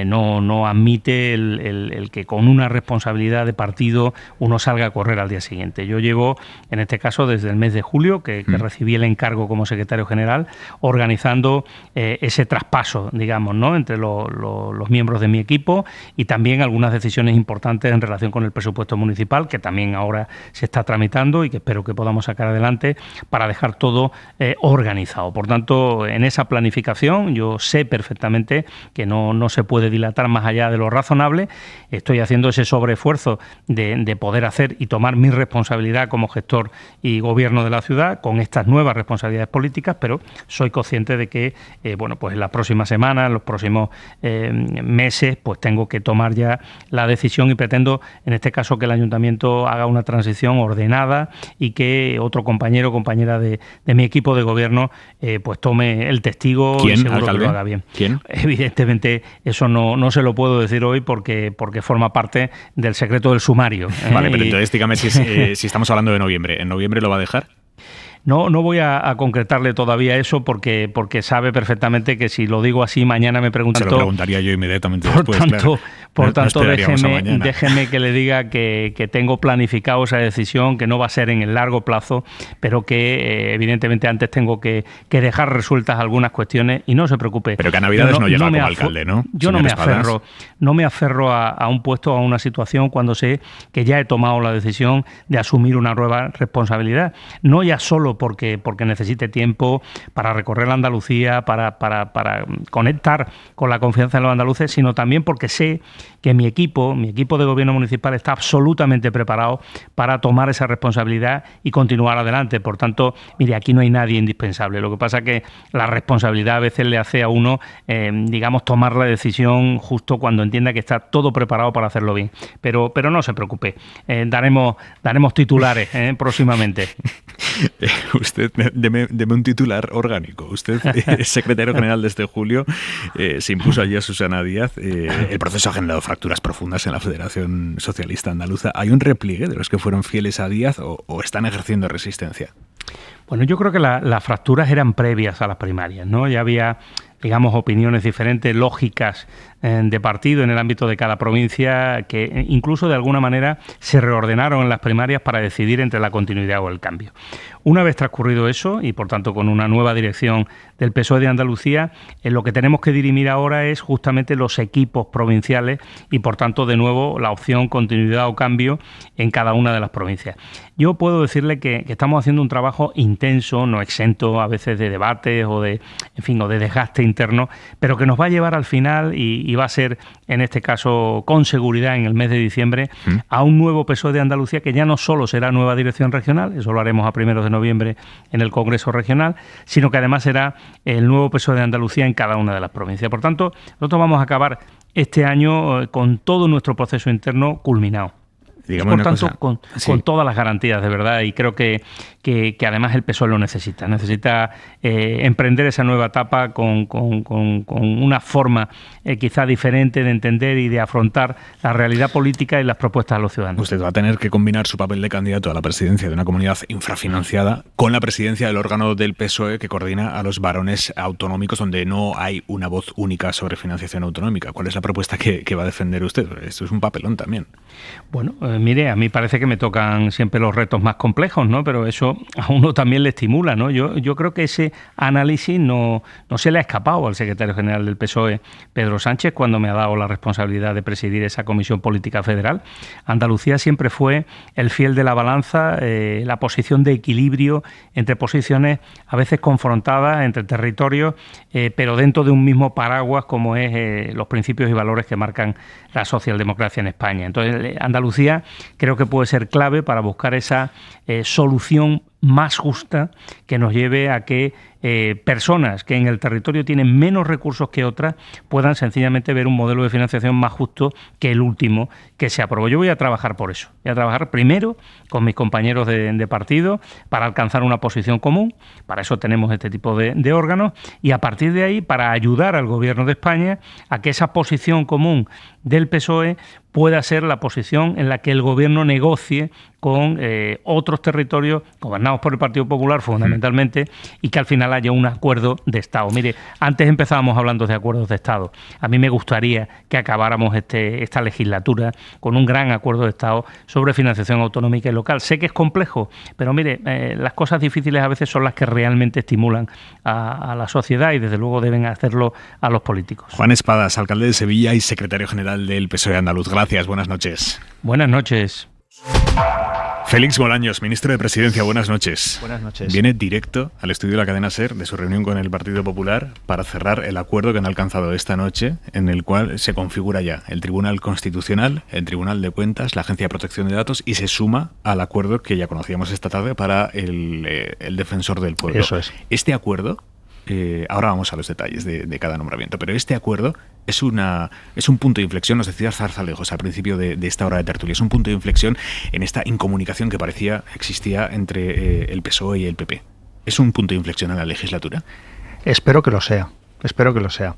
no admite el que con una responsabilidad de partido uno salga a correr al día siguiente. Yo llevo, en este caso, desde el mes de julio, que recibí el encargo como secretario general, organizando ese traspaso, digamos, ¿no?, entre los miembros de mi equipo, y también algunas decisiones importantes en relación con el presupuesto municipal, que también ahora se está tramitando y que espero que podamos sacar adelante para dejar todo organizado. Por tanto, en esa planificación yo sé perfectamente que no se puede dilatar más allá de lo razonable. Estoy haciendo ese sobreesfuerzo de poder hacer y tomar mi responsabilidad como gestor y gobierno de la ciudad con estas nuevas responsabilidades políticas, pero soy consciente de que pues en las próximas semanas, en los próximos meses, pues tengo que tomar ya la decisión, y pretendo, en este caso, que el ayuntamiento haga una transición ordenada y que otro compañero o compañera de mi equipo de gobierno pues tome el testigo. ¿Quién, y seguro alcalde? que lo haga bien. ¿Quién? Evidentemente eso no se lo puedo decir hoy porque forma parte del secreto del sumario. Vale, pero entonces dígame si estamos hablando de noviembre. ¿En noviembre lo va a dejar? No voy a concretarle todavía eso porque sabe perfectamente que si lo digo así mañana me preguntan. Se lo preguntaría yo inmediatamente por después, tanto, claro. Por tanto, déjeme que le diga que tengo planificado esa decisión, que no va a ser en el largo plazo, pero que evidentemente antes tengo que dejar resueltas algunas cuestiones y no se preocupe. Pero que a Navidades no llega como alcalde, ¿no? Yo no me aferro a un puesto, a una situación cuando sé que ya he tomado la decisión de asumir una nueva responsabilidad. No ya solo porque necesite tiempo para recorrer la Andalucía, para conectar con la confianza de los andaluces, sino también porque sé que mi equipo de gobierno municipal está absolutamente preparado para tomar esa responsabilidad y continuar adelante. Por tanto, mire, aquí no hay nadie indispensable. Lo que pasa es que la responsabilidad a veces le hace a uno, tomar la decisión justo cuando entienda que está todo preparado para hacerlo bien. Pero no se preocupe, daremos titulares próximamente. Usted, deme un titular orgánico. Usted es secretario general desde julio, se impuso allí a Susana Díaz. El proceso ha generado fracturas profundas en la Federación Socialista Andaluza. ¿Hay un repliegue de los que fueron fieles a Díaz o están ejerciendo resistencia? Bueno, yo creo que las fracturas eran previas a las primarias, ¿no? Ya había, digamos, opiniones diferentes, lógicas de partido en el ámbito de cada provincia, que incluso de alguna manera se reordenaron en las primarias para decidir entre la continuidad o el cambio. Una vez transcurrido eso, y por tanto con una nueva dirección del PSOE de Andalucía, lo que tenemos que dirimir ahora es justamente los equipos provinciales y por tanto de nuevo la opción continuidad o cambio en cada una de las provincias. Yo puedo decirle que estamos haciendo un trabajo intenso, no exento a veces de debates o de desgaste interno, pero que nos va a llevar al final y va a ser, en este caso, con seguridad en el mes de diciembre, a un nuevo PSOE de Andalucía que ya no solo será nueva dirección regional, eso lo haremos a 1 de noviembre en el Congreso Regional, sino que además será el nuevo PSOE de Andalucía en cada una de las provincias. Por tanto, nosotros vamos a acabar este año con todo nuestro proceso interno culminado. Digamos por tanto, con todas las garantías, de verdad, y creo que además el PSOE lo necesita. Necesita emprender esa nueva etapa con una forma quizá diferente de entender y de afrontar la realidad política y las propuestas a los ciudadanos. Usted va a tener que combinar su papel de candidato a la presidencia de una comunidad infrafinanciada con la presidencia del órgano del PSOE que coordina a los varones autonómicos, donde no hay una voz única sobre financiación autonómica. ¿Cuál es la propuesta que va a defender usted? Esto es un papelón también. Bueno, mire, a mí parece que me tocan siempre los retos más complejos, ¿no? Pero eso a uno también le estimula, ¿no? Yo creo que ese análisis no se le ha escapado al secretario general del PSOE, Pedro Sánchez, cuando me ha dado la responsabilidad de presidir esa Comisión Política Federal. Andalucía siempre fue el fiel de la balanza, la posición de equilibrio entre posiciones a veces confrontadas entre territorios, pero dentro de un mismo paraguas como es los principios y valores que marcan la socialdemocracia en España. Entonces, Andalucía creo que puede ser clave para buscar esa solución más justa que nos lleve a que personas que en el territorio tienen menos recursos que otras puedan sencillamente ver un modelo de financiación más justo que el último que se aprobó. Yo voy a trabajar por eso. Voy a trabajar primero con mis compañeros de partido para alcanzar una posición común. Para eso tenemos este tipo de órganos y a partir de ahí para ayudar al Gobierno de España a que esa posición común del PSOE pueda ser la posición en la que el Gobierno negocie con otros territorios gobernados por el Partido Popular fundamentalmente y que al final haya un acuerdo de Estado. Mire, antes empezábamos hablando de acuerdos de Estado. A mí me gustaría que acabáramos esta legislatura con un gran acuerdo de Estado sobre financiación autonómica y local. Sé que es complejo, pero mire, las cosas difíciles a veces son las que realmente estimulan a la sociedad y desde luego deben hacerlo a los políticos. Juan Espadas, alcalde de Sevilla y secretario general del PSOE andaluz. Gracias, buenas noches. Buenas noches. Félix Bolaños, ministro de Presidencia, buenas noches. Buenas noches. Viene directo al estudio de la cadena SER de su reunión con el Partido Popular para cerrar el acuerdo que han alcanzado esta noche, en el cual se configura ya el Tribunal Constitucional, el Tribunal de Cuentas, la Agencia de Protección de Datos y se suma al acuerdo que ya conocíamos esta tarde para el Defensor del Pueblo. Eso es. Este acuerdo, ahora vamos a los detalles de cada nombramiento, pero este acuerdo es un punto de inflexión, nos decía Zarzalejos al principio de esta hora de tertulia, es un punto de inflexión en esta incomunicación que parecía existía entre el PSOE y el PP. ¿Es un punto de inflexión en la legislatura? Espero que lo sea. Espero que lo sea.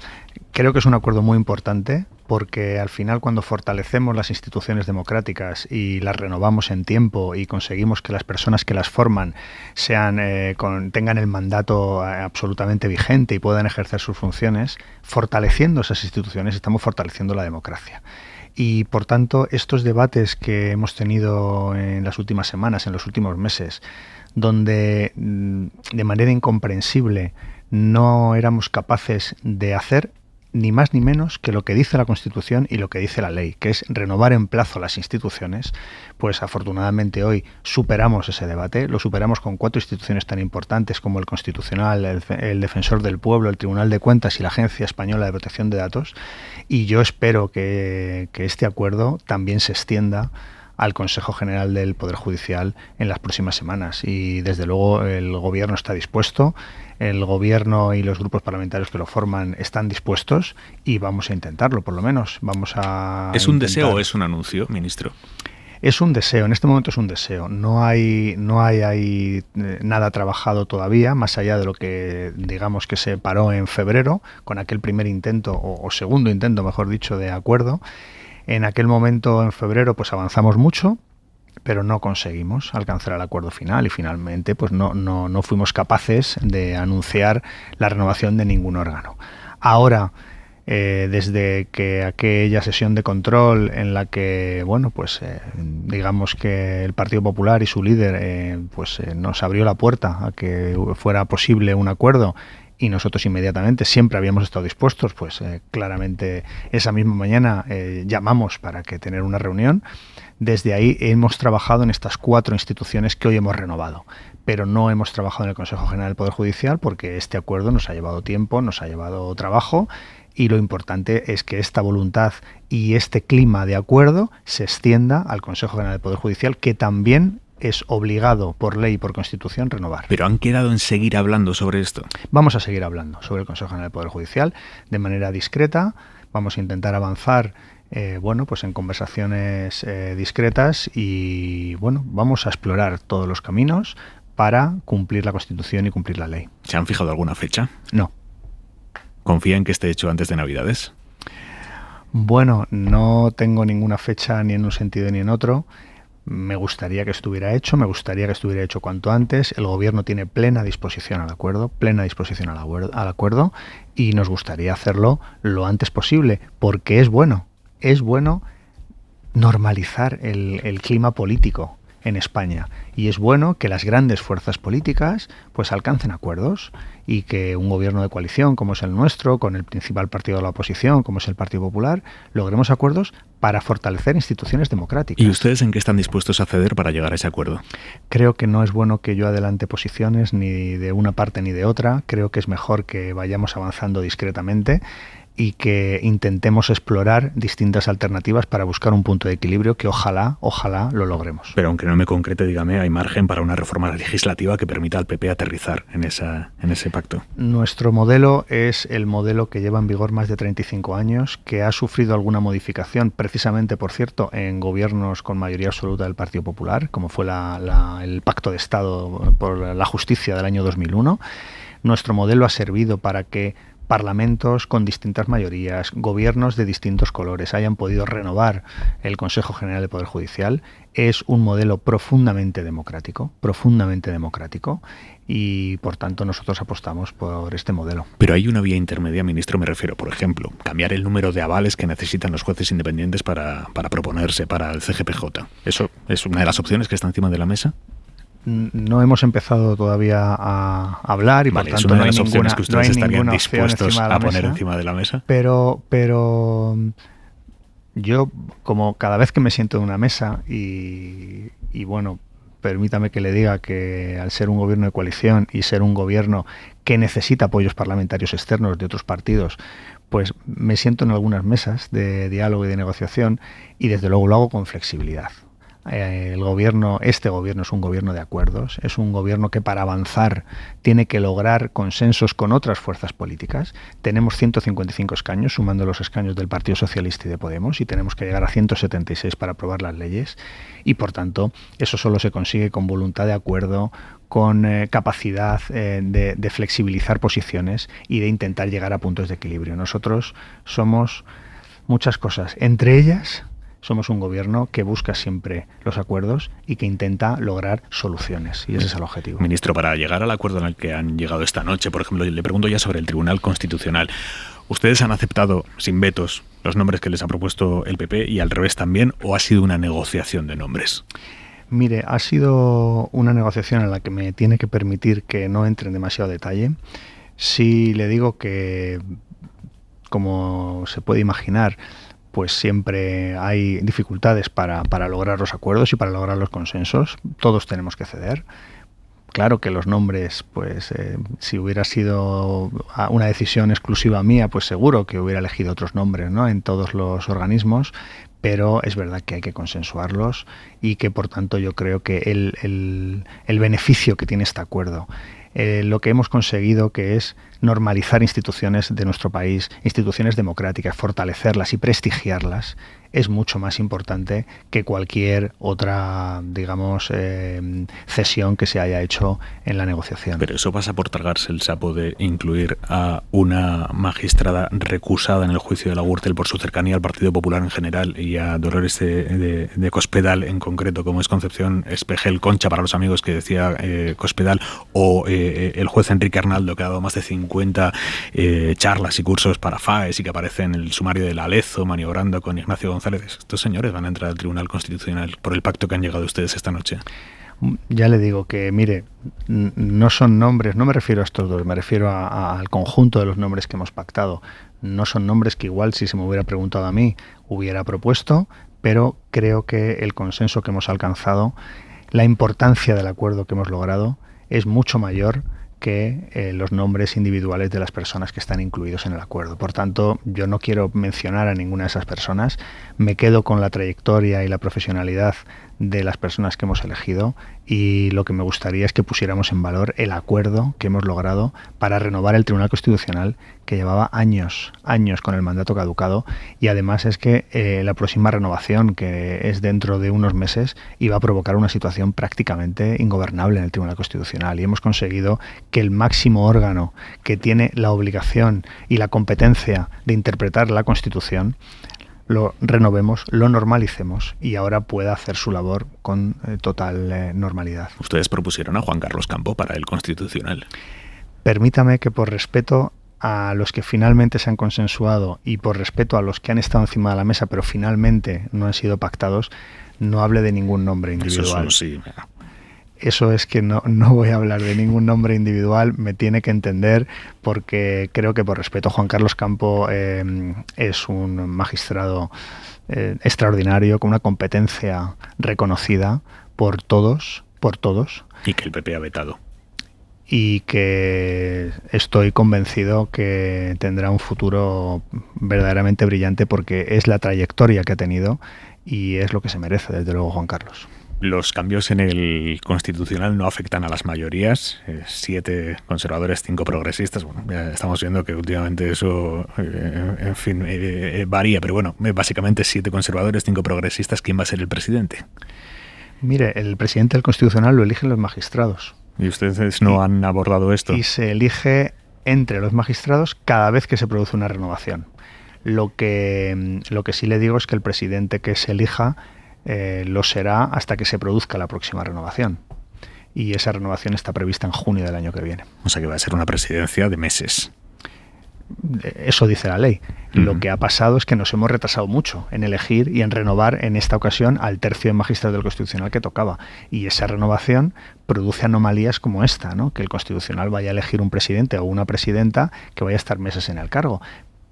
Creo que es un acuerdo muy importante porque al final cuando fortalecemos las instituciones democráticas y las renovamos en tiempo y conseguimos que las personas que las forman tengan el mandato absolutamente vigente y puedan ejercer sus funciones, fortaleciendo esas instituciones estamos fortaleciendo la democracia. Y por tanto, estos debates que hemos tenido en las últimas semanas, en los últimos meses, donde de manera incomprensible no éramos capaces de hacer ni más ni menos que lo que dice la Constitución y lo que dice la ley, que es renovar en plazo las instituciones, pues afortunadamente hoy superamos ese debate, lo superamos con 4 instituciones tan importantes como el Constitucional, el Defensor del Pueblo, el Tribunal de Cuentas y la Agencia Española de Protección de Datos, y yo espero que este acuerdo también se extienda al Consejo General del Poder Judicial en las próximas semanas, y desde luego el Gobierno está dispuesto, el Gobierno y los grupos parlamentarios que lo forman están dispuestos y vamos a intentarlo, por lo menos. ¿Es un deseo o es un anuncio, ministro? Es un deseo, en este momento es un deseo. No hay nada trabajado todavía, más allá de lo que digamos que se paró en febrero, con aquel primer intento, o segundo intento, mejor dicho, de acuerdo. En aquel momento, en febrero, pues avanzamos mucho, pero no conseguimos alcanzar el acuerdo final y finalmente pues no fuimos capaces de anunciar la renovación de ningún órgano. Ahora, desde que aquella sesión de control en la que, digamos que el Partido Popular y su líder nos abrió la puerta a que fuera posible un acuerdo, y nosotros inmediatamente siempre habíamos estado dispuestos, claramente esa misma mañana llamamos para que tener una reunión. Desde ahí hemos trabajado en estas 4 instituciones que hoy hemos renovado, pero no hemos trabajado en el Consejo General del Poder Judicial porque este acuerdo nos ha llevado tiempo, nos ha llevado trabajo, y lo importante es que esta voluntad y este clima de acuerdo se extienda al Consejo General del Poder Judicial, que también es obligado por ley y por Constitución renovar. ¿Pero han quedado en seguir hablando sobre esto? Vamos a seguir hablando sobre el Consejo General del Poder Judicial de manera discreta. Vamos a intentar avanzar en conversaciones discretas y vamos a explorar todos los caminos para cumplir la Constitución y cumplir la ley. ¿Se han fijado alguna fecha? No. ¿Confía en que esté hecho antes de Navidades? Bueno, no tengo ninguna fecha ni en un sentido ni en otro. Me gustaría que estuviera hecho, cuanto antes. El Gobierno tiene plena disposición al acuerdo, y nos gustaría hacerlo lo antes posible, porque es bueno normalizar el clima político en España, y es bueno que las grandes fuerzas políticas pues alcancen acuerdos, y que un gobierno de coalición como es el nuestro, con el principal partido de la oposición como es el Partido Popular, logremos acuerdos para fortalecer instituciones democráticas. ¿Y ustedes en qué están dispuestos a ceder para llegar a ese acuerdo? Creo que no es bueno que yo adelante posiciones ni de una parte ni de otra. Creo que es mejor que vayamos avanzando discretamente y que intentemos explorar distintas alternativas para buscar un punto de equilibrio que ojalá lo logremos. Pero aunque no me concrete, dígame, ¿hay margen para una reforma legislativa que permita al PP aterrizar en ese pacto? Nuestro modelo es el modelo que lleva en vigor más de 35 años, que ha sufrido alguna modificación, precisamente, por cierto, en gobiernos con mayoría absoluta del Partido Popular, como fue el Pacto de Estado por la Justicia del año 2001. Nuestro modelo ha servido para que parlamentos con distintas mayorías, gobiernos de distintos colores hayan podido renovar el Consejo General del Poder Judicial. Es un modelo profundamente democrático, y por tanto nosotros apostamos por este modelo. Pero hay una vía intermedia, ministro, me refiero, por ejemplo, cambiar el número de avales que necesitan los jueces independientes para proponerse para el CGPJ. ¿Eso es una de las opciones que está encima de la mesa? No hemos empezado todavía a hablar y vale, por tanto no hay ninguna opciones que ustedes estarían dispuestos a poner encima de la mesa. Pero yo, como cada vez que me siento en una mesa y permítame que le diga que al ser un gobierno de coalición y ser un gobierno que necesita apoyos parlamentarios externos de otros partidos, pues me siento en algunas mesas de diálogo y de negociación, y desde luego lo hago con flexibilidad. Este gobierno es un gobierno de acuerdos, es un gobierno que para avanzar tiene que lograr consensos con otras fuerzas políticas. Tenemos 155 escaños, sumando los escaños del Partido Socialista y de Podemos, y tenemos que llegar a 176 para aprobar las leyes, y por tanto eso solo se consigue con voluntad de acuerdo, con capacidad de flexibilizar posiciones y de intentar llegar a puntos de equilibrio. Nosotros somos muchas cosas, entre ellas somos un gobierno que busca siempre los acuerdos y que intenta lograr soluciones, y ese es el objetivo. Ministro, para llegar al acuerdo en el que han llegado esta noche, por ejemplo, le pregunto ya sobre el Tribunal Constitucional. ¿Ustedes han aceptado sin vetos los nombres que les ha propuesto el PP y al revés también, o ha sido una negociación de nombres? Mire, ha sido una negociación en la que me tiene que permitir que no entre en demasiado detalle. Sí le digo que, como se puede imaginar, pues siempre hay dificultades para lograr los acuerdos y para lograr los consensos. Todos tenemos que ceder. Claro que los nombres, pues si hubiera sido una decisión exclusiva mía, pues seguro que hubiera elegido otros nombres, ¿no?, en todos los organismos, pero es verdad que hay que consensuarlos y que por tanto yo creo que el beneficio que tiene este acuerdo, lo que hemos conseguido, que es normalizar instituciones de nuestro país, instituciones democráticas, fortalecerlas y prestigiarlas, es mucho más importante que cualquier otra, digamos, cesión que se haya hecho en la negociación. Pero eso pasa por tragarse el sapo de incluir a una magistrada recusada en el juicio de la Gürtel por su cercanía al Partido Popular en general y a Dolores de Cospedal en concreto, como es Concepción Espejel Concha para los amigos que decía Cospedal, o el juez Enrique Arnaldo, que ha dado más de 50 charlas y cursos para FAES y que aparece en el sumario de la Alezo maniobrando con Ignacio González. Estos señores van a entrar al Tribunal Constitucional por el pacto que han llegado ustedes esta noche. Ya le digo que, mire, no son nombres, no me refiero a estos dos, me refiero al conjunto de los nombres que hemos pactado. No son nombres que igual, si se me hubiera preguntado a mí, hubiera propuesto, pero creo que el consenso que hemos alcanzado, la importancia del acuerdo que hemos logrado, es mucho mayor que los nombres individuales de las personas que están incluidos en el acuerdo. Por tanto, yo no quiero mencionar a ninguna de esas personas, me quedo con la trayectoria y la profesionalidad de las personas que hemos elegido, y lo que me gustaría es que pusiéramos en valor el acuerdo que hemos logrado para renovar el Tribunal Constitucional, que llevaba años con el mandato caducado, y además es que la próxima renovación, que es dentro de unos meses, iba a provocar una situación prácticamente ingobernable en el Tribunal Constitucional, y hemos conseguido que el máximo órgano que tiene la obligación y la competencia de interpretar la Constitución lo renovemos, lo normalicemos y ahora pueda hacer su labor con total normalidad. Ustedes propusieron a Juan Carlos Campo para el Constitucional. Permítame que, por respeto a los que finalmente se han consensuado y por respeto a los que han estado encima de la mesa pero finalmente no han sido pactados, no hable de ningún nombre individual. Eso sí. Eso es que no voy a hablar de ningún nombre individual, me tiene que entender, porque creo que por respeto Juan Carlos Campo es un magistrado extraordinario, con una competencia reconocida por todos. Y que el PP ha vetado. Y que estoy convencido que tendrá un futuro verdaderamente brillante, porque es la trayectoria que ha tenido y es lo que se merece, desde luego, Juan Carlos. Los cambios en el Constitucional no afectan a las mayorías, 7 conservadores, 5 progresistas. Bueno, ya estamos viendo que últimamente eso, en fin, varía, pero bueno, básicamente 7 conservadores, 5 progresistas. ¿Quién va a ser el presidente? Mire, el presidente del Constitucional lo eligen los magistrados. ¿Y ustedes no han abordado esto? Y se elige entre los magistrados cada vez que se produce una renovación. Lo que sí le digo es que el presidente que se elija lo será hasta que se produzca la próxima renovación. Y esa renovación está prevista en junio del año que viene. O sea que va a ser una presidencia de meses. Eso dice la ley. Lo que ha pasado es que nos hemos retrasado mucho en elegir y en renovar en esta ocasión al tercio de magistrados del Constitucional que tocaba. Y esa renovación produce anomalías como esta, ¿no? Que el Constitucional vaya a elegir un presidente o una presidenta que vaya a estar meses en el cargo.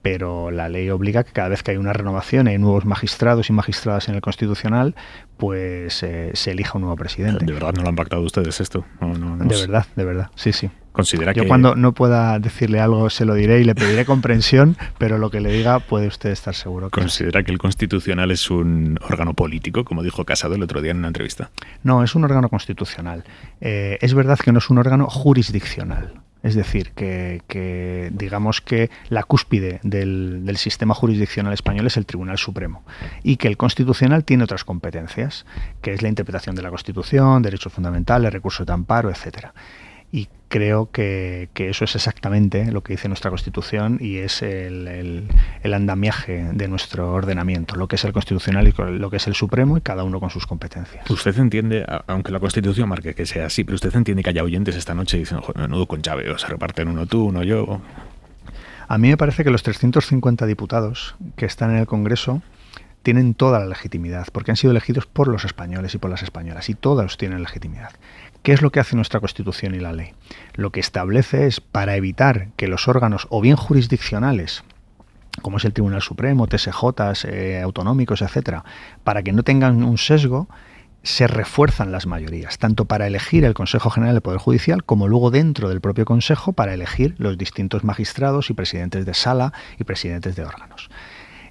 Pero la ley obliga que cada vez que hay una renovación, hay nuevos magistrados y magistradas en el Constitucional, pues se elija un nuevo presidente. ¿De verdad no lo han pactado ustedes esto? No de verdad, sí. Considera Yo que... cuando no pueda decirle algo se lo diré y le pediré comprensión, pero lo que le diga puede usted estar seguro. ¿Considera que el Constitucional es un órgano político, como dijo Casado el otro día en una entrevista? No, es un órgano constitucional. Es verdad que no es un órgano jurisdiccional. Es decir, que digamos que la cúspide del sistema jurisdiccional español es el Tribunal Supremo, y que el Constitucional tiene otras competencias, que es la interpretación de la Constitución, derechos fundamentales, recursos de amparo, etcétera. Y creo que eso es exactamente lo que dice nuestra Constitución y es el andamiaje de nuestro ordenamiento, lo que es el Constitucional y lo que es el Supremo, y cada uno con sus competencias. Usted entiende, aunque la Constitución marque que sea así, pero usted entiende que haya oyentes esta noche diciendo, joder, menudo con Chávez, se reparten uno tú, uno yo. A mí me parece que los 350 diputados que están en el Congreso tienen toda la legitimidad, porque han sido elegidos por los españoles y por las españolas, y todos tienen legitimidad. ¿Qué es lo que hace nuestra Constitución y la ley? Lo que establece es, para evitar que los órganos, o bien jurisdiccionales, como es el Tribunal Supremo, TSJs, autonómicos, etcétera, para que no tengan un sesgo, se refuerzan las mayorías, tanto para elegir el Consejo General del Poder Judicial, como luego dentro del propio Consejo para elegir los distintos magistrados y presidentes de sala y presidentes de órganos.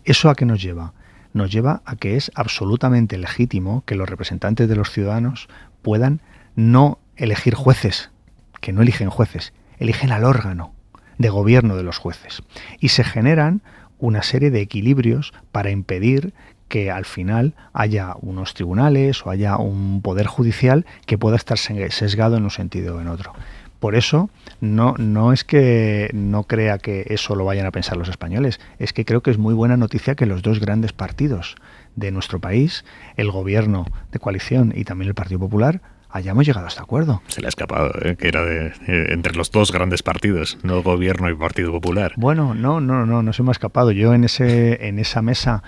¿Eso a qué nos lleva? Nos lleva a que es absolutamente legítimo que los representantes de los ciudadanos puedan no elegir jueces, que no eligen jueces, eligen al órgano de gobierno de los jueces. Y se generan una serie de equilibrios para impedir que al final haya unos tribunales o haya un poder judicial que pueda estar sesgado en un sentido o en otro. Por eso, no es que no crea que eso lo vayan a pensar los españoles, es que creo que es muy buena noticia que los dos grandes partidos de nuestro país, el gobierno de coalición y también el Partido Popular, hayamos llegado a este acuerdo. Se le ha escapado, que era entre los dos grandes partidos, no Gobierno y Partido Popular. Bueno, no se me ha escapado. Yo en esa mesa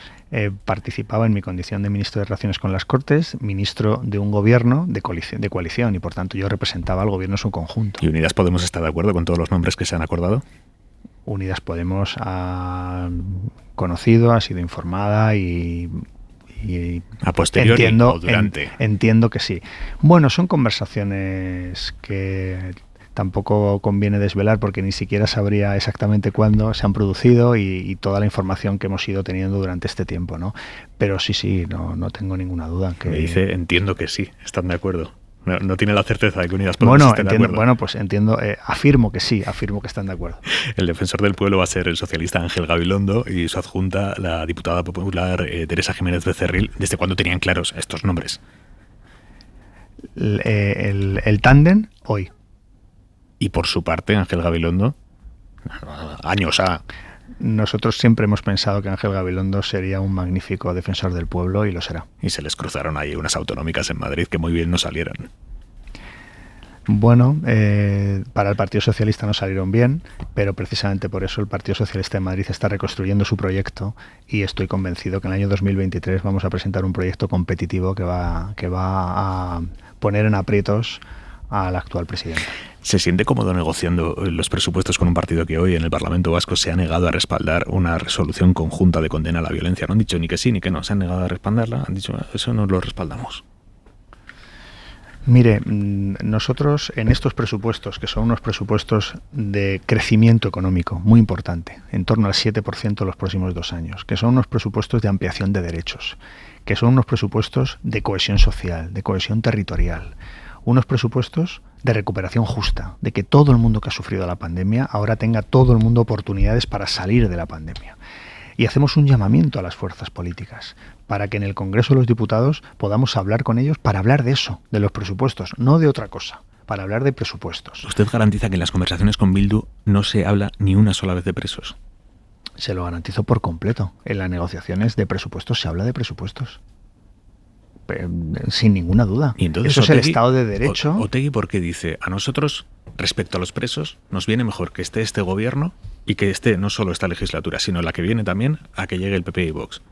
participaba en mi condición de ministro de Relaciones con las Cortes, ministro de un gobierno de coalición, y por tanto yo representaba al gobierno en su conjunto. ¿Y Unidas Podemos está de acuerdo con todos los nombres que se han acordado? Unidas Podemos ha conocido, ha sido informada y a posteriori o durante. Entiendo que sí. Bueno, son conversaciones que tampoco conviene desvelar porque ni siquiera sabría exactamente cuándo se han producido y toda la información que hemos ido teniendo durante este tiempo, ¿no? Pero sí, no tengo ninguna duda. Me dice, entiendo que sí, están de acuerdo. No tiene la certeza de que Unidas Podemos esté de acuerdo. Bueno, pues entiendo, afirmo que sí, afirmo que están de acuerdo. El defensor del pueblo va a ser el socialista Ángel Gabilondo y su adjunta, la diputada popular Teresa Jiménez Becerril. ¿Desde cuándo tenían claros estos nombres? El tándem, hoy. Y por su parte, Ángel Gabilondo, años ha... Nosotros siempre hemos pensado que Ángel Gabilondo sería un magnífico defensor del pueblo y lo será. Y se les cruzaron ahí unas autonómicas en Madrid que muy bien no salieron. Bueno, para el Partido Socialista no salieron bien, pero precisamente por eso el Partido Socialista de Madrid está reconstruyendo su proyecto y estoy convencido que en el año 2023 vamos a presentar un proyecto competitivo que va a poner en aprietos al actual presidente. ¿Se siente cómodo negociando los presupuestos con un partido que hoy en el Parlamento Vasco se ha negado a respaldar una resolución conjunta de condena a la violencia? No han dicho ni que sí ni que no, se han negado a respaldarla, han dicho eso no lo respaldamos. Mire, nosotros en estos presupuestos, que son unos presupuestos de crecimiento económico muy importante, en torno al 7% los próximos 2 años, que son unos presupuestos de ampliación de derechos, que son unos presupuestos de cohesión social, de cohesión territorial, unos presupuestos de recuperación justa, de que todo el mundo que ha sufrido la pandemia ahora tenga todo el mundo oportunidades para salir de la pandemia. Y hacemos un llamamiento a las fuerzas políticas para que en el Congreso de los Diputados podamos hablar con ellos para hablar de eso, de los presupuestos, no de otra cosa, para hablar de presupuestos. ¿Usted garantiza que en las conversaciones con Bildu no se habla ni una sola vez de presos? Se lo garantizo por completo. En las negociaciones de presupuestos se habla de presupuestos. Sin ninguna duda. ¿Y entonces eso Otegi, es el Estado de Derecho? Otegi, ¿por qué dice a nosotros, respecto a los presos, nos viene mejor que esté este gobierno y que esté no solo esta legislatura, sino la que viene también a que llegue el PP y Vox?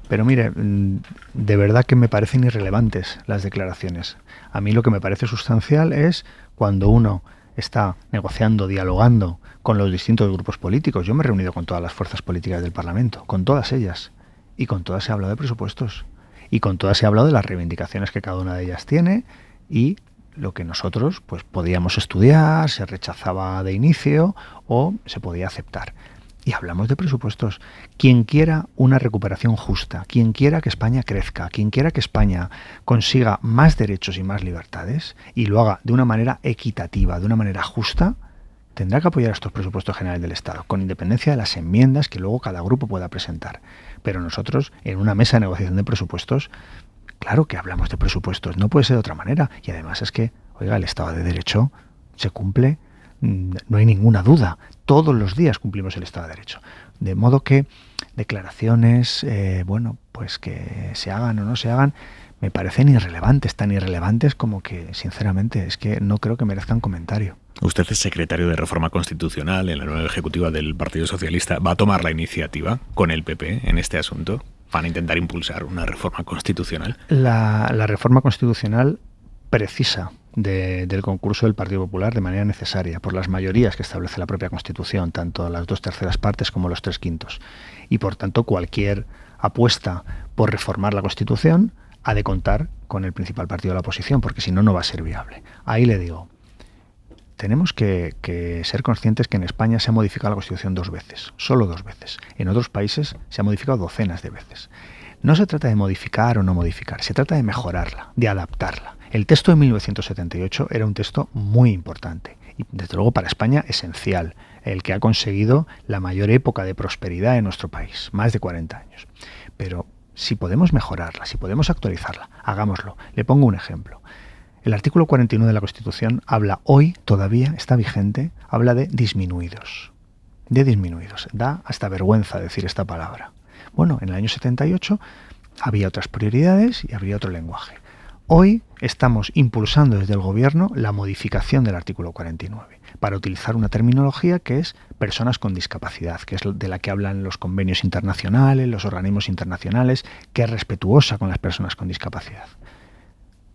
Pero mire, de verdad que me parecen irrelevantes las declaraciones. A mí lo que me parece sustancial es cuando uno está negociando, dialogando con los distintos grupos políticos. Yo me he reunido con todas las fuerzas políticas del Parlamento, con todas ellas, y con todas se ha hablado de presupuestos. Y con todas se ha hablado de las reivindicaciones que cada una de ellas tiene y lo que nosotros pues podíamos estudiar, se rechazaba de inicio o se podía aceptar. Y hablamos de presupuestos. Quien quiera una recuperación justa, quien quiera que España crezca, quien quiera que España consiga más derechos y más libertades y lo haga de una manera equitativa, de una manera justa, tendrá que apoyar estos presupuestos generales del Estado, con independencia de las enmiendas que luego cada grupo pueda presentar. Pero nosotros, en una mesa de negociación de presupuestos, claro que hablamos de presupuestos, no puede ser de otra manera. Y además es que, oiga, el Estado de Derecho se cumple, no hay ninguna duda. todos los días cumplimos el Estado de Derecho. De modo que declaraciones, pues que se hagan o no se hagan, me parecen irrelevantes, tan irrelevantes como que, sinceramente, es que no creo que merezcan comentario. Usted es secretario de Reforma Constitucional en la nueva ejecutiva del Partido Socialista. ¿Va a tomar la iniciativa con el PP en este asunto? ¿Van a intentar impulsar una reforma constitucional? La reforma constitucional precisa del concurso del Partido Popular de manera necesaria, por las mayorías que establece la propia Constitución, tanto las 2/3 partes como los 3/5. Y por tanto, cualquier apuesta por reformar la Constitución ha de contar con el principal partido de la oposición, porque si no, no va a ser viable. Ahí le digo, tenemos que ser conscientes que en España se ha modificado la Constitución 2 veces, solo 2 veces. En otros países se ha modificado docenas de veces. No se trata de modificar o no modificar, se trata de mejorarla, de adaptarla. El texto de 1978 era un texto muy importante y, desde luego, para España esencial, el que ha conseguido la mayor época de prosperidad en nuestro país, más de 40 años. Pero si podemos mejorarla, si podemos actualizarla, hagámoslo. Le pongo un ejemplo. El artículo 41 de la Constitución habla, hoy todavía está vigente, habla de disminuidos. De disminuidos. Da hasta vergüenza decir esta palabra. Bueno, en el año 78 había otras prioridades y había otro lenguaje. Hoy estamos impulsando desde el Gobierno la modificación del artículo 49 para utilizar una terminología que es personas con discapacidad, que es de la que hablan los convenios internacionales, los organismos internacionales, que es respetuosa con las personas con discapacidad.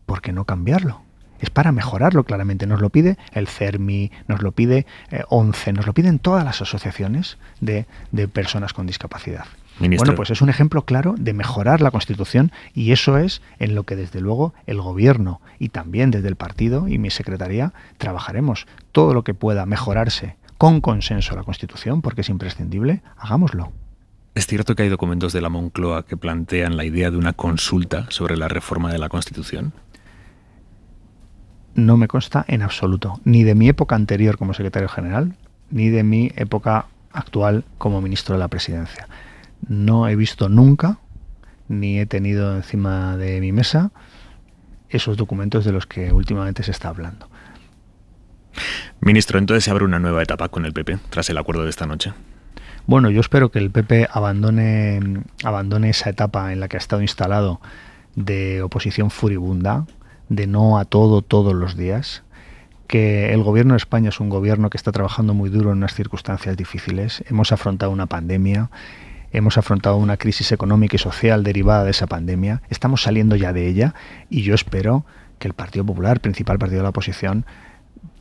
¿Por qué no cambiarlo? Es para mejorarlo, claramente. Nos lo pide el CERMI, nos lo pide ONCE, nos lo piden todas las asociaciones de personas con discapacidad. Ministro. Bueno, pues es un ejemplo claro de mejorar la Constitución y eso es en lo que desde luego el Gobierno y también desde el partido y mi secretaría trabajaremos. Todo lo que pueda mejorarse con consenso la Constitución, porque es imprescindible, hagámoslo. ¿Es cierto que hay documentos de la Moncloa que plantean la idea de una consulta sobre la reforma de la Constitución? No me consta en absoluto, ni de mi época anterior como secretario general, ni de mi época actual como ministro de la Presidencia. No he visto nunca, ni he tenido encima de mi mesa esos documentos de los que últimamente se está hablando. Ministro, entonces se abre una nueva etapa con el PP tras el acuerdo de esta noche. Bueno, yo espero que el PP abandone esa etapa en la que ha estado instalado de oposición furibunda, de no a todo todos los días, que el Gobierno de España es un gobierno que está trabajando muy duro en unas circunstancias difíciles. Hemos afrontado una pandemia, hemos afrontado una crisis económica y social derivada de esa pandemia, estamos saliendo ya de ella y yo espero que el Partido Popular, principal partido de la oposición,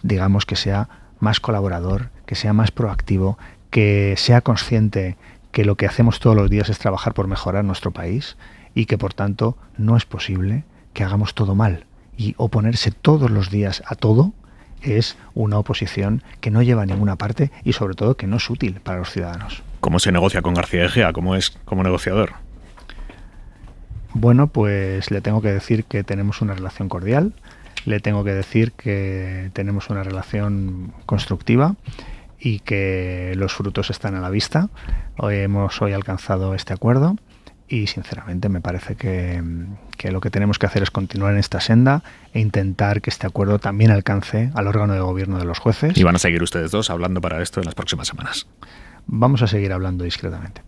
digamos que sea más colaborador, que sea más proactivo, que sea consciente que lo que hacemos todos los días es trabajar por mejorar nuestro país y que por tanto no es posible que hagamos todo mal. Y oponerse todos los días a todo es una oposición que no lleva a ninguna parte y sobre todo que no es útil para los ciudadanos. ¿Cómo se negocia con García Egea? ¿Cómo es como negociador? Bueno, pues le tengo que decir que tenemos una relación cordial, le tengo que decir que tenemos una relación constructiva y que los frutos están a la vista. Hemos hoy alcanzado este acuerdo y sinceramente me parece que lo que tenemos que hacer es continuar en esta senda e intentar que este acuerdo también alcance al órgano de gobierno de los jueces. ¿Y van a seguir ustedes dos hablando para esto en las próximas semanas? Vamos a seguir hablando discretamente.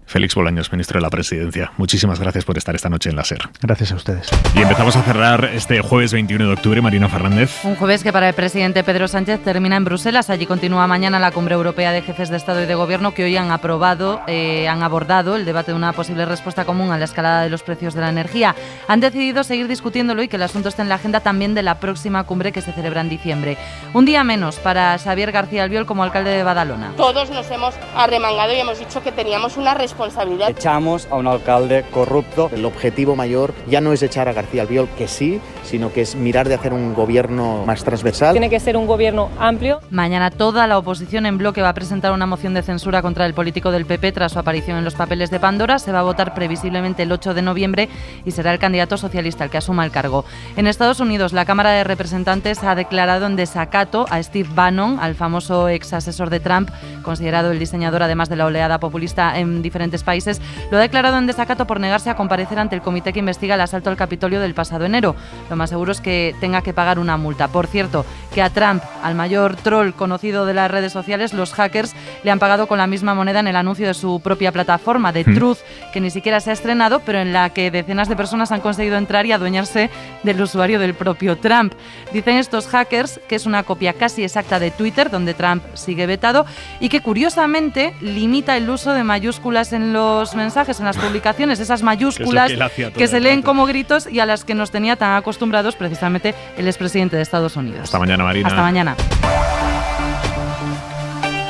Félix Bolaños, ministro de la Presidencia, muchísimas gracias por estar esta noche en la SER. Gracias a ustedes. Y empezamos a cerrar este jueves 21 de octubre, Marina Fernández. Un jueves que para el presidente Pedro Sánchez termina en Bruselas. Allí continúa mañana la Cumbre Europea de Jefes de Estado y de Gobierno que hoy han abordado el debate de una posible respuesta común a la escalada de los precios de la energía. Han decidido seguir discutiéndolo y que el asunto esté en la agenda también de la próxima cumbre que se celebra en diciembre. Un día menos para Xavier García Albiol como alcalde de Badalona. Todos nos hemos arremangado y hemos dicho que teníamos una responsabilidad. Echamos a un alcalde corrupto. El objetivo mayor ya no es echar a García Albiol, que sí, sino que es mirar de hacer un gobierno más transversal. Tiene que ser un gobierno amplio. Mañana toda la oposición en bloque va a presentar una moción de censura contra el político del PP tras su aparición en los papeles de Pandora. Se va a votar previsiblemente el 8 de noviembre y será el candidato socialista el que asuma el cargo. En Estados Unidos, la Cámara de Representantes ha declarado en desacato a Steve Bannon, al famoso ex asesor de Trump, considerado el diseñador además de la oleada populista en diferentes diferentes países, lo ha declarado en desacato por negarse a comparecer ante el comité que investiga el asalto al Capitolio del pasado enero. Lo más seguro es que tenga que pagar una multa. Por cierto, que a Trump, al mayor troll conocido de las redes sociales, los hackers le han pagado con la misma moneda en el anuncio de su propia plataforma, de Truth, que ni siquiera se ha estrenado, pero en la que decenas de personas han conseguido entrar y adueñarse del usuario del propio Trump. Dicen estos hackers que es una copia casi exacta de Twitter, donde Trump sigue vetado, y que curiosamente limita el uso de mayúsculas en los mensajes, en las publicaciones, esas mayúsculas que se leen como gritos y a las que nos tenía tan acostumbrados precisamente el expresidente de Estados Unidos. Hasta mañana, Marina. Hasta mañana.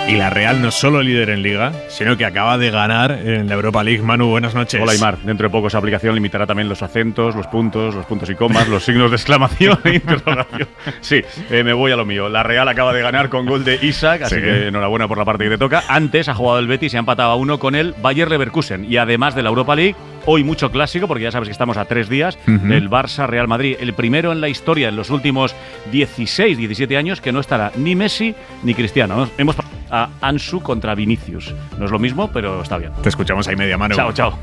Y la Real no es solo líder en Liga, sino que acaba de ganar en la Europa League. Manu, buenas noches. Hola, Aimar. Dentro de poco esa aplicación limitará también los acentos, los puntos y comas, los signos de exclamación e interrogación. Sí, me voy a lo mío. La Real acaba de ganar con gol de Isaac, así que enhorabuena por la parte que te toca. Antes ha jugado el Betis y ha empatado a 1 con el Bayer Leverkusen. Y además de la Europa League, hoy mucho clásico, porque ya sabes que estamos a 3 días del Barça-Real Madrid. El primero en la historia en los últimos 16, 17 años que no estará ni Messi ni Cristiano. Hemos a Ansu contra Vinicius. No es lo mismo, pero está bien. Te escuchamos ahí media mano. Chao, chao.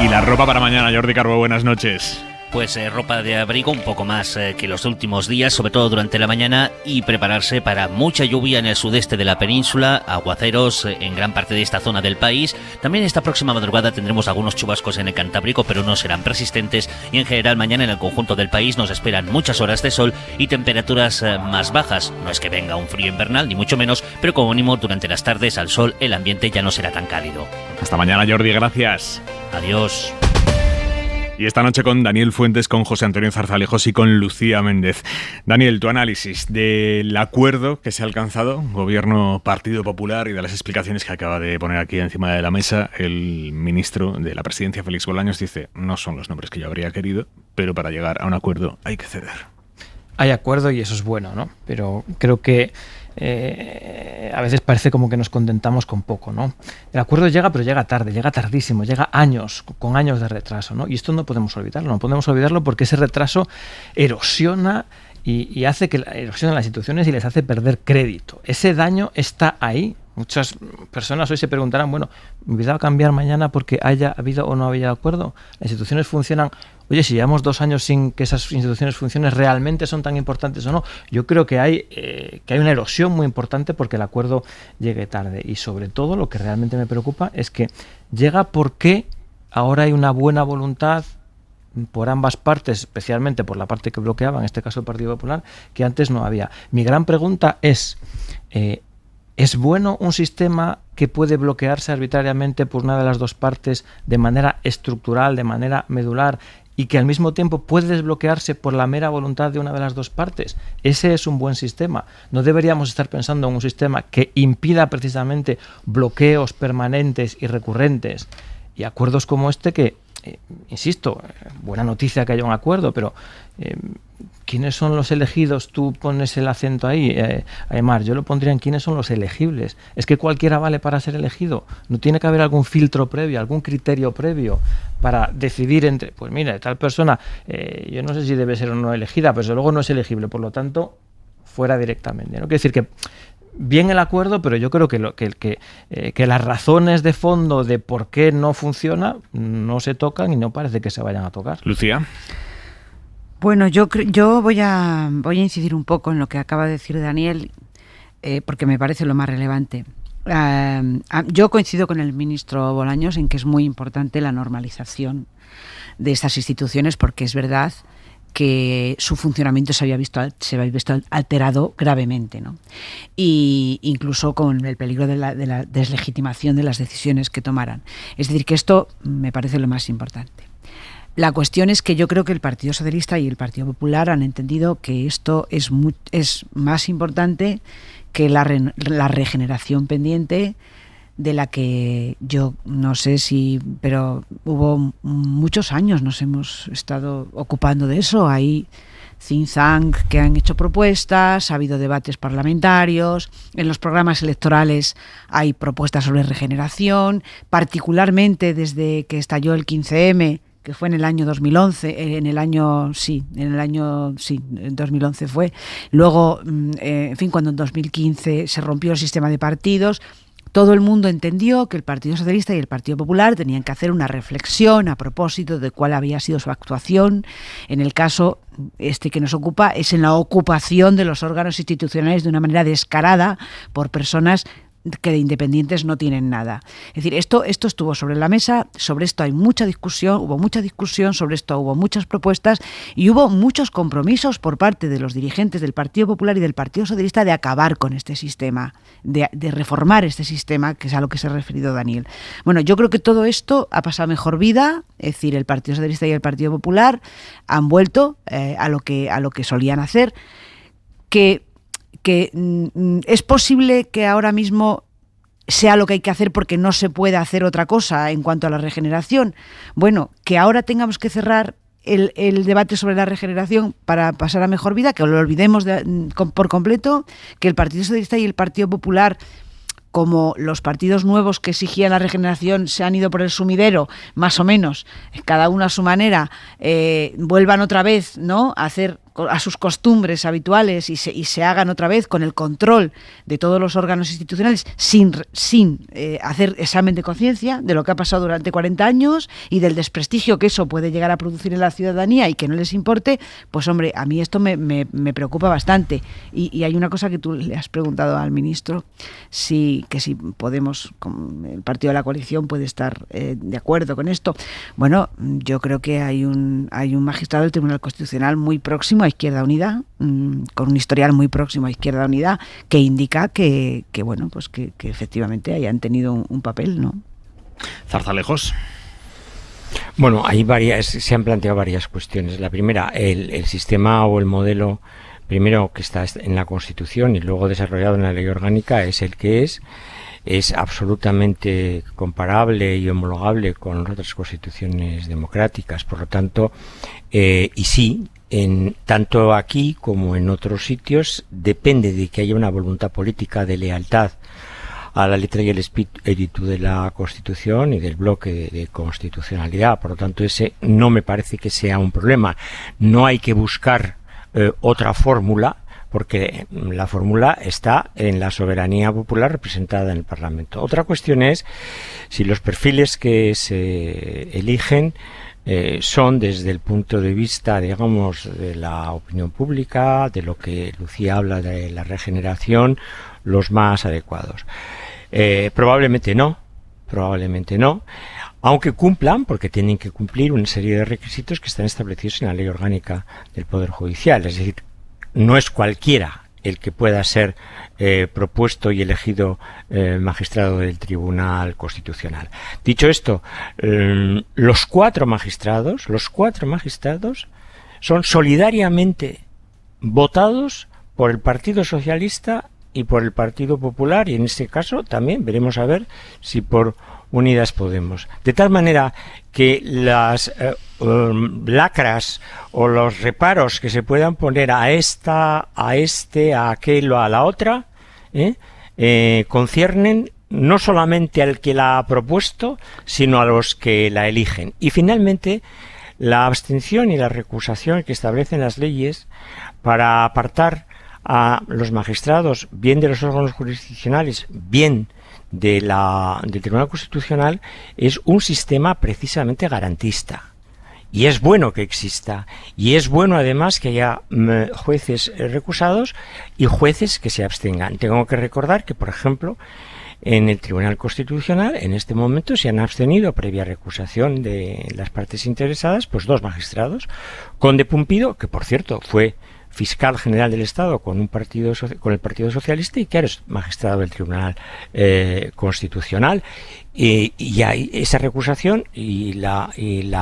Y la ropa para mañana, Jordi Carbo, buenas noches. Pues ropa de abrigo un poco más que los últimos días, sobre todo durante la mañana, y prepararse para mucha lluvia en el sudeste de la península, aguaceros en gran parte de esta zona del país. También esta próxima madrugada tendremos algunos chubascos en el Cantábrico, pero no serán persistentes, y en general mañana en el conjunto del país nos esperan muchas horas de sol y temperaturas más bajas. No es que venga un frío invernal, ni mucho menos, pero como mínimo durante las tardes al sol el ambiente ya no será tan cálido. Hasta mañana, Jordi, gracias. Adiós. Y esta noche con Daniel Fuentes, con José Antonio Zarzalejos y con Lucía Méndez. Daniel, tu análisis del acuerdo que se ha alcanzado, Gobierno Partido Popular, y de las explicaciones que acaba de poner aquí encima de la mesa el ministro de la Presidencia, Félix Bolaños, dice: no son los nombres que yo habría querido, pero para llegar a un acuerdo hay que ceder. Hay acuerdo y eso es bueno, ¿no? Pero creo que a veces parece como que nos contentamos con poco, ¿no? El acuerdo llega, pero llega tarde, llega tardísimo, llega años, con años de retraso, ¿no? Y esto no podemos olvidarlo porque ese retraso erosiona y hace que erosiona las instituciones y les hace perder crédito. Ese daño está ahí. Muchas personas hoy se preguntarán, bueno, ¿mi vida va a cambiar mañana porque haya habido o no haya acuerdo? Las instituciones funcionan. Oye, si llevamos 2 años sin que esas instituciones funcionen, ¿realmente son tan importantes o no? Yo creo que hay una erosión muy importante porque el acuerdo llegue tarde. Y sobre todo lo que realmente me preocupa es que llega porque ahora hay una buena voluntad por ambas partes, especialmente por la parte que bloqueaba, en este caso el Partido Popular, que antes no había. Mi gran pregunta es bueno un sistema que puede bloquearse arbitrariamente por una de las dos partes de manera estructural, de manera medular, y que al mismo tiempo puede desbloquearse por la mera voluntad de una de las dos partes? Ese es un buen sistema. No deberíamos estar pensando en un sistema que impida precisamente bloqueos permanentes y recurrentes y acuerdos como este que, insisto, buena noticia que haya un acuerdo, pero ¿quiénes son los elegidos? Tú pones el acento ahí, Aimar, yo lo pondría en quiénes son los elegibles. Es que cualquiera vale para ser elegido. No tiene que haber algún filtro previo, algún criterio previo para decidir entre, pues mira, tal persona, yo no sé si debe ser o no elegida, pero desde luego no es elegible, por lo tanto, fuera directamente, ¿no? Quiere decir que bien el acuerdo, pero yo creo que las razones de fondo de por qué no funciona no se tocan y no parece que se vayan a tocar. Lucía. Bueno, yo voy a incidir un poco en lo que acaba de decir Daniel, porque me parece lo más relevante. Yo coincido con el ministro Bolaños en que es muy importante la normalización de estas instituciones, porque es verdad que su funcionamiento se había visto alterado gravemente, ¿no? Y incluso con el peligro de la deslegitimación de las decisiones que tomaran. Es decir, que esto me parece lo más importante. La cuestión es que yo creo que el Partido Socialista y el Partido Popular han entendido que esto es más importante que la regeneración pendiente, de la que yo no sé pero hubo muchos años nos hemos estado ocupando de eso. Hay think tank que han hecho propuestas, ha habido debates parlamentarios, en los programas electorales hay propuestas sobre regeneración, particularmente desde que estalló el 15M, que fue en el año 2011, en 2011 fue. Luego, en fin, cuando en 2015 se rompió el sistema de partidos, todo el mundo entendió que el Partido Socialista y el Partido Popular tenían que hacer una reflexión a propósito de cuál había sido su actuación. En el caso que nos ocupa es en la ocupación de los órganos institucionales de una manera descarada por personas que de independientes no tienen nada. Es decir, esto estuvo sobre la mesa, sobre esto hay mucha discusión, hubo mucha discusión, sobre esto hubo muchas propuestas y hubo muchos compromisos por parte de los dirigentes del Partido Popular y del Partido Socialista de acabar con este sistema, de reformar este sistema, que es a lo que se ha referido Daniel. Bueno, yo creo que todo esto ha pasado mejor vida, es decir, el Partido Socialista y el Partido Popular han vuelto a lo que solían hacer, que es posible que ahora mismo sea lo que hay que hacer porque no se puede hacer otra cosa en cuanto a la regeneración. Bueno, que ahora tengamos que cerrar el debate sobre la regeneración para pasar a mejor vida, que lo olvidemos por completo, que el Partido Socialista y el Partido Popular, como los partidos nuevos que exigían la regeneración se han ido por el sumidero, más o menos, cada uno a su manera, vuelvan otra vez, ¿no?, a sus costumbres habituales y se hagan otra vez con el control de todos los órganos institucionales sin hacer examen de conciencia de lo que ha pasado durante 40 años y del desprestigio que eso puede llegar a producir en la ciudadanía y que no les importe, pues hombre, a mí esto me preocupa bastante. Y hay una cosa que tú le has preguntado al ministro, si Podemos, el partido de la coalición, puede estar de acuerdo con esto. Bueno, yo creo que hay un magistrado del Tribunal Constitucional muy próximo a Izquierda Unida, con un historial muy próximo a Izquierda Unida, que indica que bueno, pues que efectivamente hayan tenido un papel, ¿no? Zarzalejos. Bueno, se han planteado varias cuestiones. La primera, el sistema o el modelo primero que está en la Constitución y luego desarrollado en la ley orgánica es el que es absolutamente comparable y homologable con otras constituciones democráticas. Por lo tanto, y sí, tanto aquí como en otros sitios, depende de que haya una voluntad política de lealtad a la letra y el espíritu de la Constitución y del bloque de constitucionalidad. Por lo tanto, ese no me parece que sea un problema. No hay que buscar otra fórmula, porque la fórmula está en la soberanía popular representada en el Parlamento. Otra cuestión es si los perfiles que se eligen son, desde el punto de vista, digamos, de la opinión pública, de lo que Lucía habla de la regeneración, los más adecuados. Probablemente no, aunque cumplan, porque tienen que cumplir una serie de requisitos que están establecidos en la ley orgánica del Poder Judicial. Es decir, no es cualquiera el que pueda ser propuesto y elegido magistrado del Tribunal Constitucional. Dicho esto, los cuatro magistrados son solidariamente votados por el Partido Socialista y por el Partido Popular, y en este caso también veremos a ver si por Unidas Podemos. De tal manera que las lacras o los reparos que se puedan poner a aquel o a la otra, conciernen no solamente al que la ha propuesto, sino a los que la eligen. Y finalmente, la abstención y la recusación que establecen las leyes para apartar a los magistrados, bien de los órganos jurisdiccionales, bien del Tribunal Constitucional, es un sistema precisamente garantista. Y es bueno que exista. Y es bueno además que haya jueces recusados y jueces que se abstengan. Tengo que recordar que, por ejemplo, en el Tribunal Constitucional, en este momento, se han abstenido, previa recusación de las partes interesadas, pues 2 magistrados. Conde Pumpido, que por cierto fue fiscal general del Estado con el Partido Socialista y que ahora es magistrado del Tribunal Constitucional, y hay esa recusación y la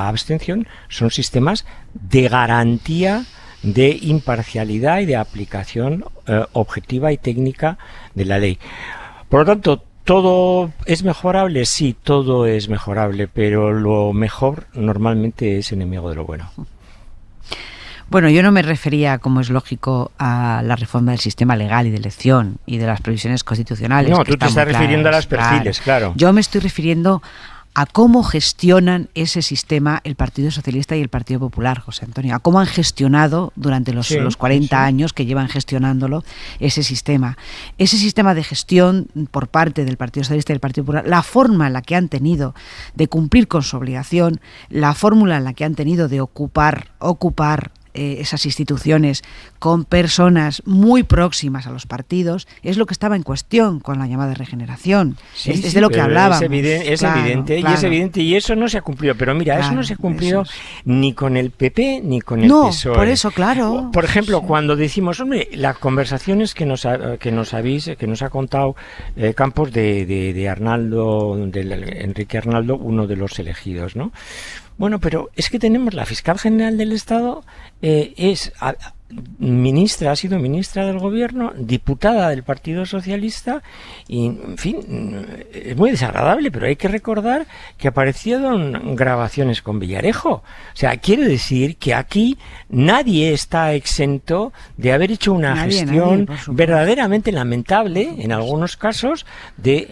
abstención son sistemas de garantía de imparcialidad y de aplicación objetiva y técnica de la ley. Por lo tanto, ¿todo es mejorable? Sí, todo es mejorable, pero lo mejor normalmente es enemigo de lo bueno. Bueno, yo no me refería, como es lógico, a la reforma del sistema legal y de elección y de las previsiones constitucionales. No, tú te estás refiriendo a los perfiles, claro. Yo me estoy refiriendo a cómo gestionan ese sistema el Partido Socialista y el Partido Popular, José Antonio, a cómo han gestionado durante los 40 años que llevan gestionándolo ese sistema. Ese sistema de gestión por parte del Partido Socialista y del Partido Popular, la forma en la que han tenido de cumplir con su obligación, la fórmula en la que han tenido de ocupar esas instituciones con personas muy próximas a los partidos, es lo que estaba en cuestión con la llamada regeneración. Es de lo que hablábamos. Es evidente y eso no se ha cumplido. Pero mira, eso no se ha cumplido ni con el PP ni con el PSOE. Por eso, claro. Por ejemplo, cuando decimos, hombre, las conversaciones que nos ha contado Campos de Arnaldo, de Enrique Arnaldo, uno de los elegidos, ¿no? Bueno, pero es que tenemos la fiscal general del Estado, ha sido ministra del Gobierno, diputada del Partido Socialista y, en fin, es muy desagradable, pero hay que recordar que aparecieron grabaciones con Villarejo. O sea, quiere decir que aquí nadie está exento de haber hecho una gestión verdaderamente lamentable, en algunos casos, de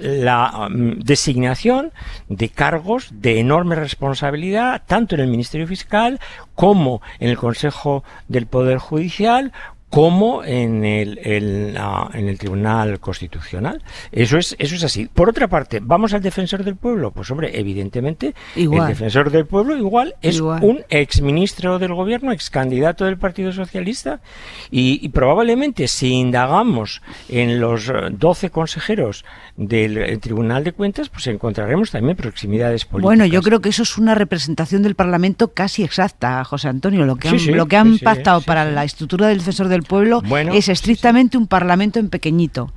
la designación de cargos de enorme responsabilidad, tanto en el Ministerio Fiscal como en el Consejo del Poder Judicial, como en el Tribunal Constitucional. Eso es así. Por otra parte, ¿vamos al Defensor del Pueblo? Pues hombre, evidentemente, el Defensor del Pueblo es un exministro del Gobierno, excandidato del Partido Socialista, y probablemente si indagamos en los 12 consejeros del Tribunal de Cuentas, pues encontraremos también proximidades políticas. Bueno, yo creo que eso es una representación del Parlamento casi exacta, José Antonio. Lo que han pactado para la estructura del Defensor del Pueblo es estrictamente un Parlamento en pequeñito.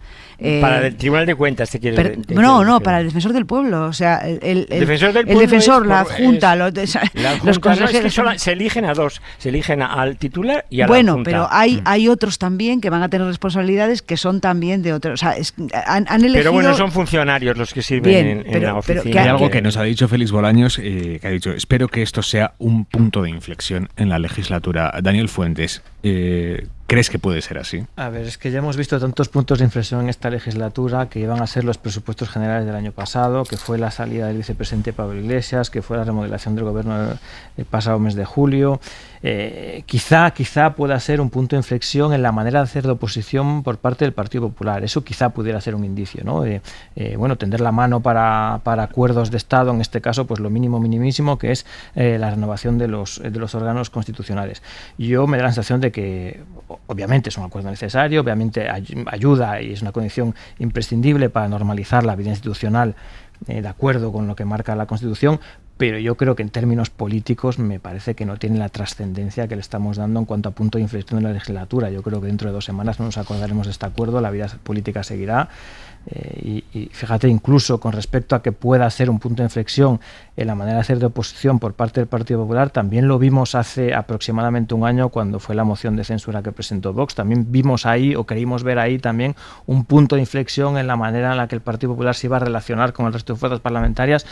Para el Tribunal de Cuentas, ¿te quieres decir? No, para el Defensor del Pueblo. O sea, el defensor, la Junta, los consejeros. Se eligen a dos. Se eligen al titular y a la Junta. Bueno, pero hay otros también que van a tener responsabilidades que son también de otros. O sea, han elegido... Pero bueno, son funcionarios los que sirven en la oficina. Hay algo que nos ha dicho Félix Bolaños, que ha dicho, espero que esto sea un punto de inflexión en la legislatura. Daniel Fuentes, ¿crees que puede ser así? A ver, es que ya hemos visto tantos puntos de inflexión en esta legislatura, que iban a ser los presupuestos generales del año pasado, que fue la salida del vicepresidente Pablo Iglesias, que fue la remodelación del gobierno el pasado mes de julio. Quizá pueda ser un punto de inflexión en la manera de hacer de oposición por parte del Partido Popular. Eso quizá pudiera ser un indicio, ¿no? Tender la mano para acuerdos de Estado, en este caso, pues lo mínimo minimísimo, que es la renovación de los órganos constitucionales. Yo me da la sensación de que obviamente es un acuerdo necesario, obviamente ayuda y es una condición imprescindible para normalizar la vida institucional de acuerdo con lo que marca la Constitución, pero yo creo que en términos políticos me parece que no tiene la trascendencia que le estamos dando en cuanto a punto de inflexión de la legislatura. Yo creo que dentro de 2 semanas no nos acordaremos de este acuerdo, la vida política seguirá. Y fíjate, incluso con respecto a que pueda ser un punto de inflexión en la manera de hacer de oposición por parte del Partido Popular, también lo vimos hace aproximadamente un año cuando fue la moción de censura que presentó Vox. También vimos ahí, o creímos ver ahí también, un punto de inflexión en la manera en la que el Partido Popular se iba a relacionar con el resto de fuerzas parlamentarias.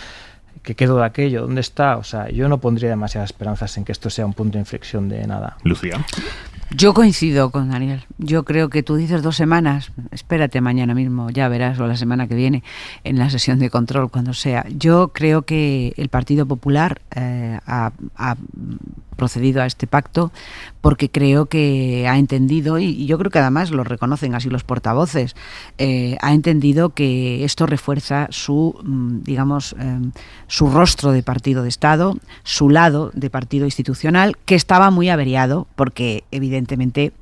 ¿Qué quedó de aquello? ¿Dónde está? O sea, yo no pondría demasiadas esperanzas en que esto sea un punto de inflexión de nada. Lucía. Yo coincido con Daniel. Yo creo que tú dices 2 semanas, espérate mañana mismo, ya verás, o la semana que viene, en la sesión de control, cuando sea. Yo creo que el Partido Popular ha procedido a este pacto porque creo que ha entendido, y yo creo que además lo reconocen así los portavoces, ha entendido que esto refuerza su rostro de partido de Estado, su lado de partido institucional, que estaba muy averiado porque evidentemente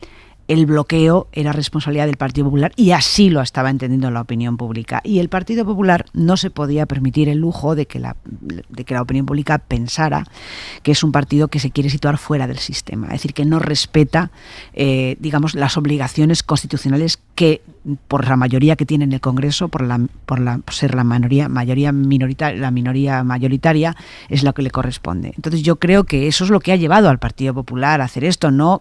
el bloqueo era responsabilidad del Partido Popular y así lo estaba entendiendo la opinión pública. Y el Partido Popular no se podía permitir el lujo de que la opinión pública pensara que es un partido que se quiere situar fuera del sistema. Es decir, que no respeta, las obligaciones constitucionales que, por la mayoría que tiene en el Congreso, por ser la minoría mayoritaria, es lo que le corresponde. Entonces yo creo que eso es lo que ha llevado al Partido Popular a hacer esto, no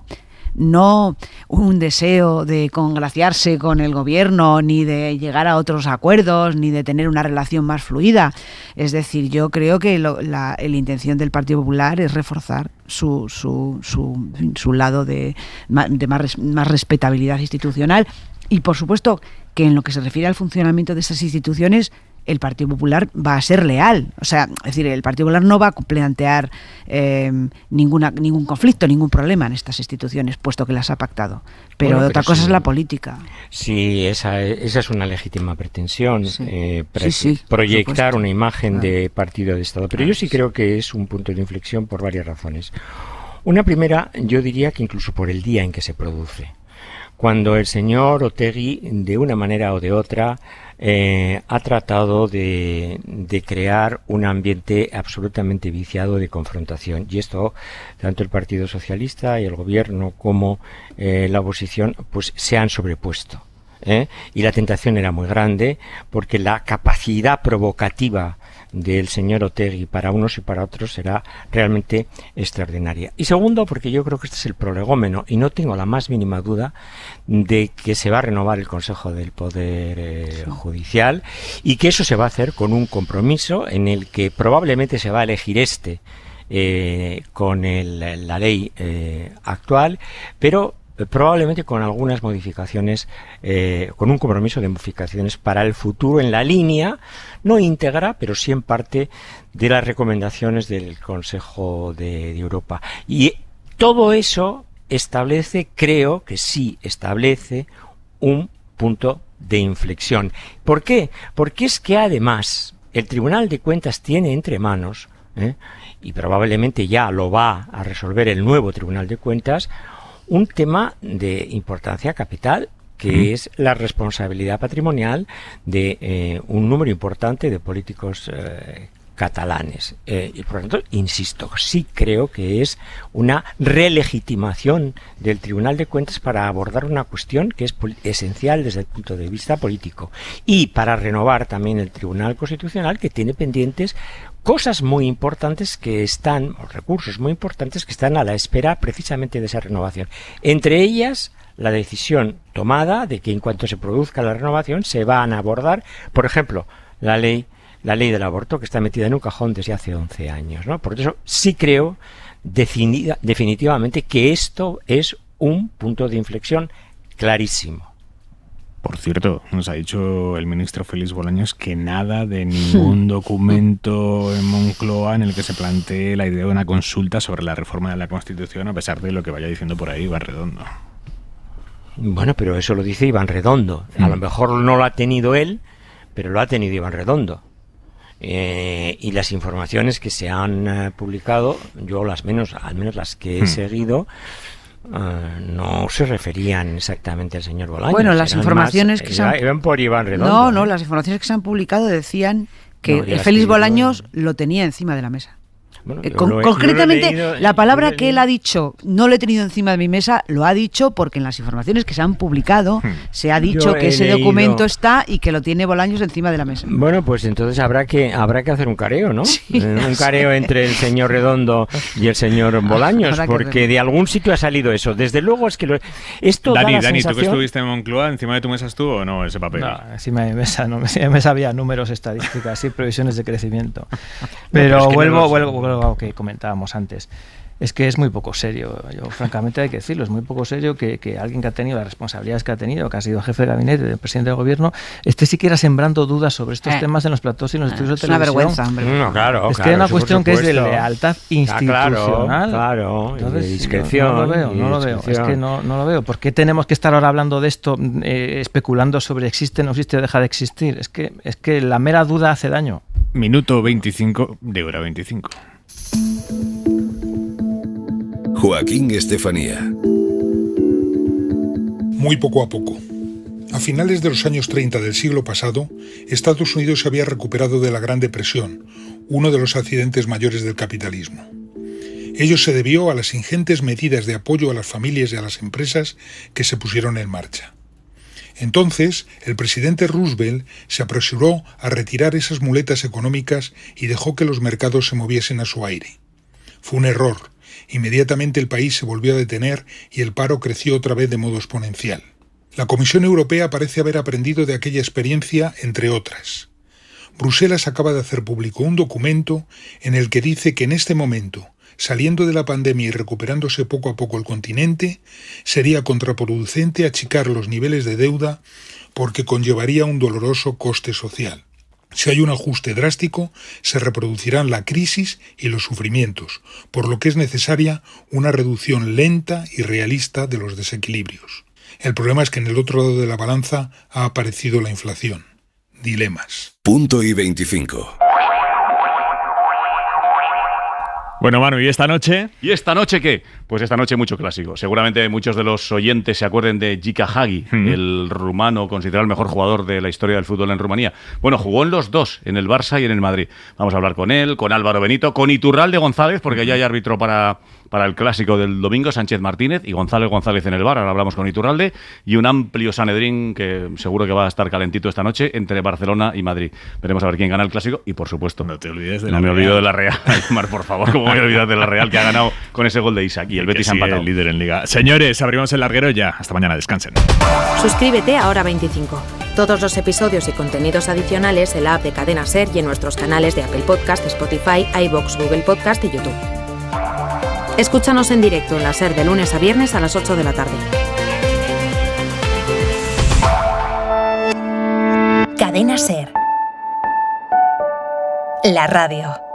un deseo de congraciarse con el gobierno, ni de llegar a otros acuerdos, ni de tener una relación más fluida. Es decir, yo creo que la intención del Partido Popular es reforzar su lado de más respetabilidad institucional y, por supuesto, que en lo que se refiere al funcionamiento de esas instituciones, el Partido Popular va a ser leal. O sea, es decir, el Partido Popular no va a plantear ningún conflicto, ningún problema en estas instituciones, puesto que las ha pactado. Pero otra cosa es la política. Sí, esa es una legítima pretensión, Sí, proyectar una imagen de partido de Estado. Pero yo sí creo que es un punto de inflexión por varias razones. Una primera, yo diría que incluso por el día en que se produce. Cuando el señor Otegi, de una manera o de otra, ha tratado de crear un ambiente absolutamente viciado de confrontación. Y esto, tanto el Partido Socialista y el Gobierno como la oposición, pues se han sobrepuesto. Y la tentación era muy grande, porque la capacidad provocativa del señor Otegi para unos y para otros será realmente extraordinaria. Y segundo, porque yo creo que este es el prolegómeno, y no tengo la más mínima duda de que se va a renovar el Consejo del Poder Judicial, y que eso se va a hacer con un compromiso en el que probablemente se va a elegir con la ley actual, pero probablemente con algunas modificaciones, con un compromiso de modificaciones para el futuro en la línea, no íntegra, pero sí en parte, de las recomendaciones del Consejo de Europa. Y todo eso establece, creo que sí establece, un punto de inflexión. ¿Por qué? Porque es que además el Tribunal de Cuentas tiene entre manos, y probablemente ya lo va a resolver el nuevo Tribunal de Cuentas, un tema de importancia capital, que es la responsabilidad patrimonial de un número importante de políticos catalanes. Y por lo tanto, insisto, sí creo que es una relegitimación del Tribunal de Cuentas para abordar una cuestión que es esencial desde el punto de vista político, y para renovar también el Tribunal Constitucional, que tiene pendientes cosas muy importantes que están, o recursos muy importantes que están a la espera precisamente de esa renovación. Entre ellas, la decisión tomada de que en cuanto se produzca la renovación se van a abordar, por ejemplo, la ley del aborto, que está metida en un cajón desde hace 11 años, ¿no? Por eso sí creo definitivamente que esto es un punto de inflexión clarísimo. Por cierto, nos ha dicho el ministro Félix Bolaños que nada de ningún documento en Moncloa en el que se plantee la idea de una consulta sobre la reforma de la Constitución, a pesar de lo que vaya diciendo por ahí Iván Redondo. Bueno, pero eso lo dice Iván Redondo. A lo mejor no lo ha tenido él, pero lo ha tenido Iván Redondo. Y las informaciones que se han publicado, yo al menos las que he seguido, no se referían exactamente al señor Bolaños. Bueno, las informaciones que se han... Iban por Iván Redondo. No, las informaciones que se han publicado decían que Félix Bolaños lo tenía encima de la mesa. Bueno, concretamente, la palabra que él ha dicho, no lo he tenido encima de mi mesa, lo ha dicho porque en las informaciones que se han publicado se ha dicho que ese documento está y que lo tiene Bolaños encima de la mesa. Bueno, pues entonces habrá que hacer un careo, ¿no? Sí, un careo entre el señor Redondo y el señor Bolaños, porque de algún sitio ha salido eso. Desde luego es que esto Dani, da la sensación... ¿tú que estuviste en Moncloa, encima de tu mesa estuvo o no ese papel? No, encima de mi mesa no, encima de mi mesa había números, estadísticas y previsiones de crecimiento. Pero es que vuelvo a lo que comentábamos antes. Es que es muy poco serio, yo francamente hay que decirlo, es muy poco serio que alguien que ha tenido las responsabilidades que ha tenido, que ha sido jefe de gabinete del presidente del gobierno, esté siquiera sembrando dudas sobre estos temas en los platós y en los estudios de televisión. Es una vergüenza, hombre. No, claro, es que hay una cuestión que es de lealtad institucional. Claro, entonces, de discreción. No lo veo. Es que no lo veo. ¿Por qué tenemos que estar ahora hablando de esto, especulando sobre existe, no existe o deja de existir? Es que la mera duda hace daño. Minuto 25 de hora 25. Joaquín Estefanía. Muy poco a poco. A finales de los años 30 del siglo pasado, Estados Unidos se había recuperado de la Gran Depresión, uno de los accidentes mayores del capitalismo. Ello se debió a las ingentes medidas de apoyo a las familias y a las empresas que se pusieron en marcha. Entonces, el presidente Roosevelt se apresuró a retirar esas muletas económicas y dejó que los mercados se moviesen a su aire. Fue un error. Inmediatamente el país se volvió a detener y el paro creció otra vez de modo exponencial. La Comisión Europea parece haber aprendido de aquella experiencia, entre otras. Bruselas acaba de hacer público un documento en el que dice que en este momento, saliendo de la pandemia y recuperándose poco a poco el continente, sería contraproducente achicar los niveles de deuda porque conllevaría un doloroso coste social. Si hay un ajuste drástico, se reproducirán la crisis y los sufrimientos, por lo que es necesaria una reducción lenta y realista de los desequilibrios. El problema es que en el otro lado de la balanza ha aparecido la inflación. Dilemas. Punto y 25. Bueno, Manu, ¿y esta noche? ¿Y esta noche qué? Pues esta noche mucho clásico. Seguramente muchos de los oyentes se acuerden de Jika Hagi, el rumano considerado el mejor jugador de la historia del fútbol en Rumanía. Bueno, jugó en los dos, en el Barça y en el Madrid. Vamos a hablar con él, con Álvaro Benito, con Iturralde González, porque ya hay árbitro para el clásico del domingo, Sánchez Martínez, y González en el VAR. Ahora hablamos con Iturralde, y un amplio Sanedrín que seguro que va a estar calentito esta noche entre Barcelona y Madrid. Veremos a ver quién gana el clásico y, por supuesto, no te olvides de no me olvido de la Real. Mar, por favor, ¿cómo me voy a olvidar de la Real, que ha ganado con ese gol de Isaac? Y el Betis ha empatado. El líder en Liga. Señores, abrimos el larguero ya. Hasta mañana, descansen. Suscríbete a Hora 25. Todos los episodios y contenidos adicionales en la app de Cadena SER y en nuestros canales de Apple Podcast, Spotify, iVoox, Google Podcast y YouTube. Escúchanos en directo en la SER de lunes a viernes a las 8 de la tarde. Cadena SER. La radio.